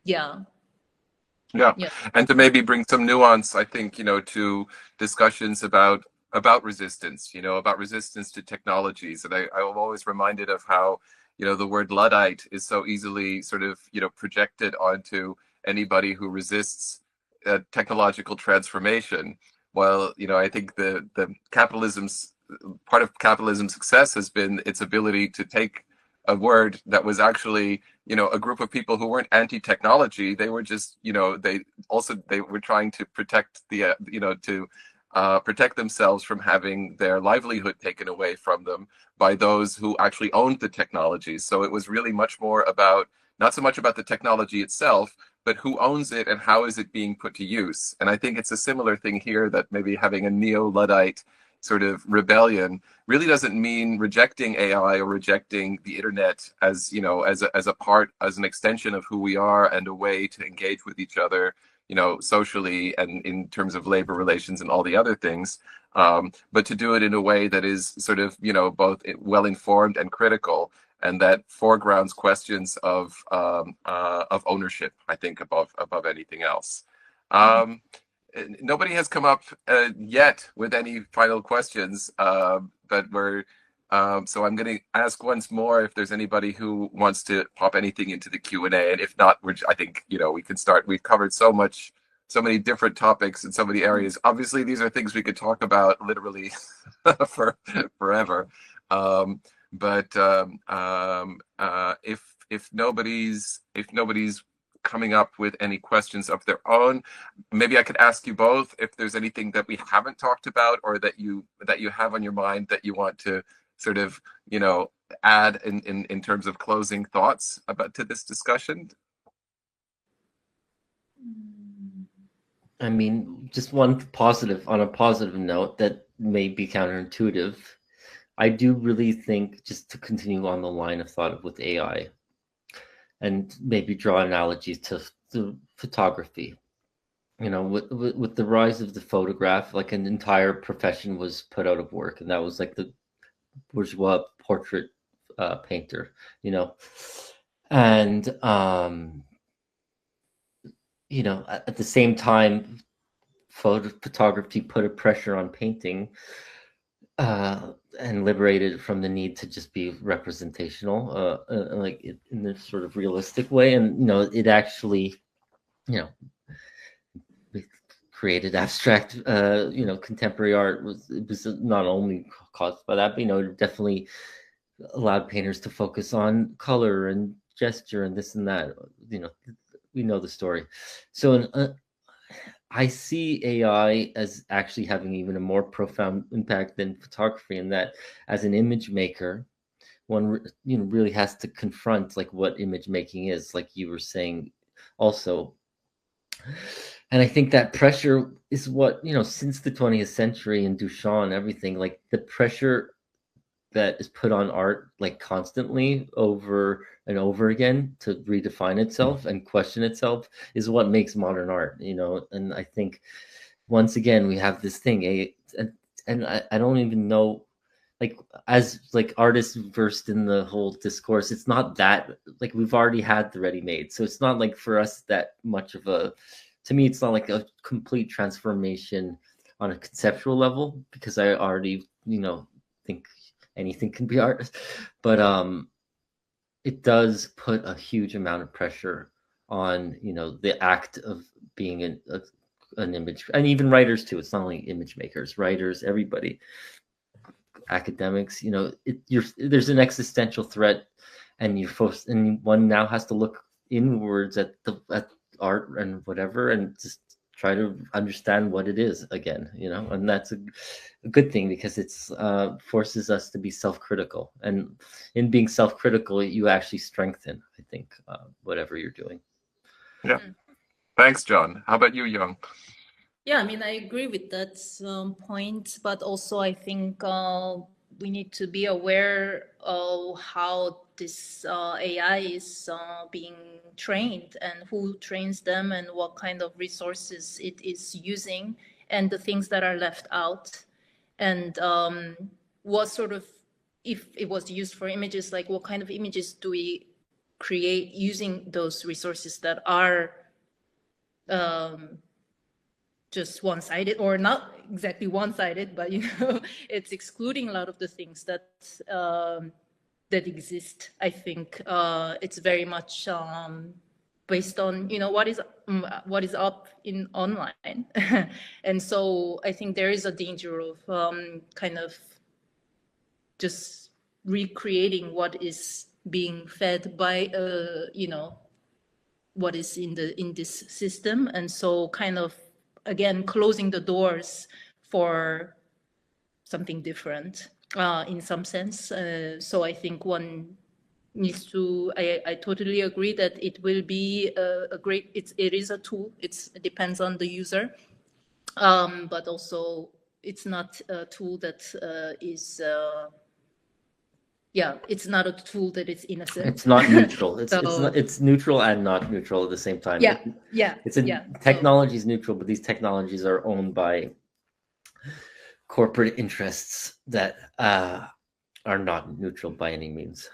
yeah. And to maybe bring some nuance, I think, to discussions about resistance, about resistance to technologies. And I'm always reminded of how, the word Luddite is so easily sort of, projected onto anybody who resists technological transformation. Well, I think the part of capitalism's success has been its ability to take a word that was actually, a group of people who weren't anti-technology. They were just, they were trying to protect protect themselves from having their livelihood taken away from them by those who actually owned the technologies. So it was really much more about, not so much about the technology itself, but who owns it and how is it being put to use. And I think it's a similar thing here, that maybe having a neo-Luddite sort of rebellion really doesn't mean rejecting AI or rejecting the internet as, as a part, as an extension of who we are and a way to engage with each other, socially and in terms of labor relations and all the other things, but to do it in a way that is sort of, both well-informed and critical, and that foregrounds questions of ownership, I think, above anything else. Nobody has come up yet with any final questions, but we're so I'm going to ask once more if there's anybody who wants to pop anything into the Q&A, and if not, I think we can start. We've covered so many different topics in so many areas. Obviously, these are things we could talk about literally for forever. But if nobody's coming up with any questions of their own, maybe I could ask you both if there's anything that we haven't talked about, or that you have on your mind that you want to sort of add in terms of closing thoughts to this discussion. I mean, just on a positive note that may be counterintuitive, I do really think, just to continue on the line of thought with AI, and maybe draw analogies to photography. With the rise of the photograph, like an entire profession was put out of work, and that was like the bourgeois portrait painter, and at the same time, photography put a pressure on painting, and liberated from the need to just be representational, like in this sort of realistic way. And it actually, created abstract, contemporary art. It was not only caused by that, but it definitely allowed painters to focus on color and gesture and this and that. We know the story. So I see AI as actually having even a more profound impact than photography, in that as an image maker, one really has to confront like what image making is, like you were saying also. And I think that pressure is what, since the 20th century and Duchamp and everything, like the pressure that is put on art like constantly over and over again to redefine itself and question itself is what makes modern art, and I think once again we have this thing, and I don't even know, like as like artists versed in the whole discourse, it's not that, like we've already had the ready-made, so it's not like for us that much of a, to me it's not like a complete transformation on a conceptual level, because I already think anything can be art, but it does put a huge amount of pressure on the act of being an image, and even writers too. It's not only image makers, writers, everybody, academics. There's an existential threat, and one now has to look inwards at art and whatever, and just try to understand what it is again, and that's a good thing, because it's forces us to be self-critical, and in being self-critical you actually strengthen, I think, whatever you're doing. Yeah. Thanks, John. How about you, Young? Yeah, I mean, I agree with that point, but also I think we need to be aware of how this AI is being trained and who trains them and what kind of resources it is using and the things that are left out. And what sort of, if it was used for images, like what kind of images do we create using those resources that are just one-sided, or not exactly one-sided, but it's excluding a lot of the things that that exist. I think it's very much based on what is up in online, and so I think there is a danger of kind of just recreating what is being fed by what is in this system, and so kind of again closing the doors for something different in some sense. So I think one needs to, I totally agree that it will be a great, it is a tool, it depends on the user, but also it's not a tool that is it's not a tool that is innocent. It's not neutral. It's neutral and not neutral at the same time. Technology is neutral, but these technologies are owned by corporate interests that are not neutral by any means.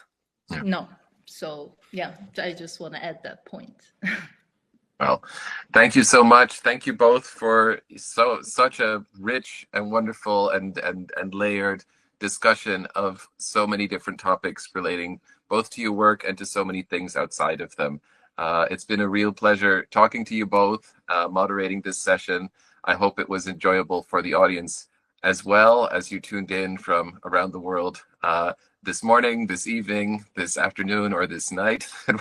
No. So I just want to add that point. Well, thank you so much. Thank you both for such a rich and wonderful and layered discussion of so many different topics relating both to your work and to so many things outside of them. It's been a real pleasure talking to you both, moderating this session. I hope it was enjoyable for the audience as well as you tuned in from around the world this morning, this evening, this afternoon, or this night, and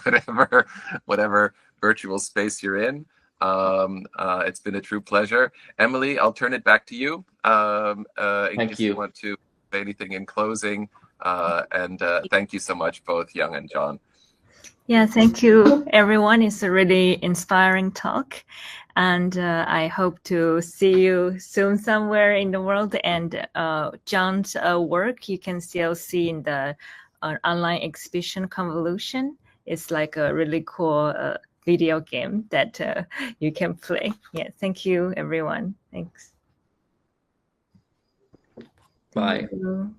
whatever virtual space you're in. It's been a true pleasure. Emily, I'll turn it back to you. Thank you. You want to say anything in closing, and thank you so much, both Young and John. Yeah, thank you, everyone. It's a really inspiring talk, and I hope to see you soon somewhere in the world. And John's work you can still see in the online exhibition Convolution. It's like a really cool video game that you can play. Yeah, thank you, everyone. Thanks. Bye. Thank you.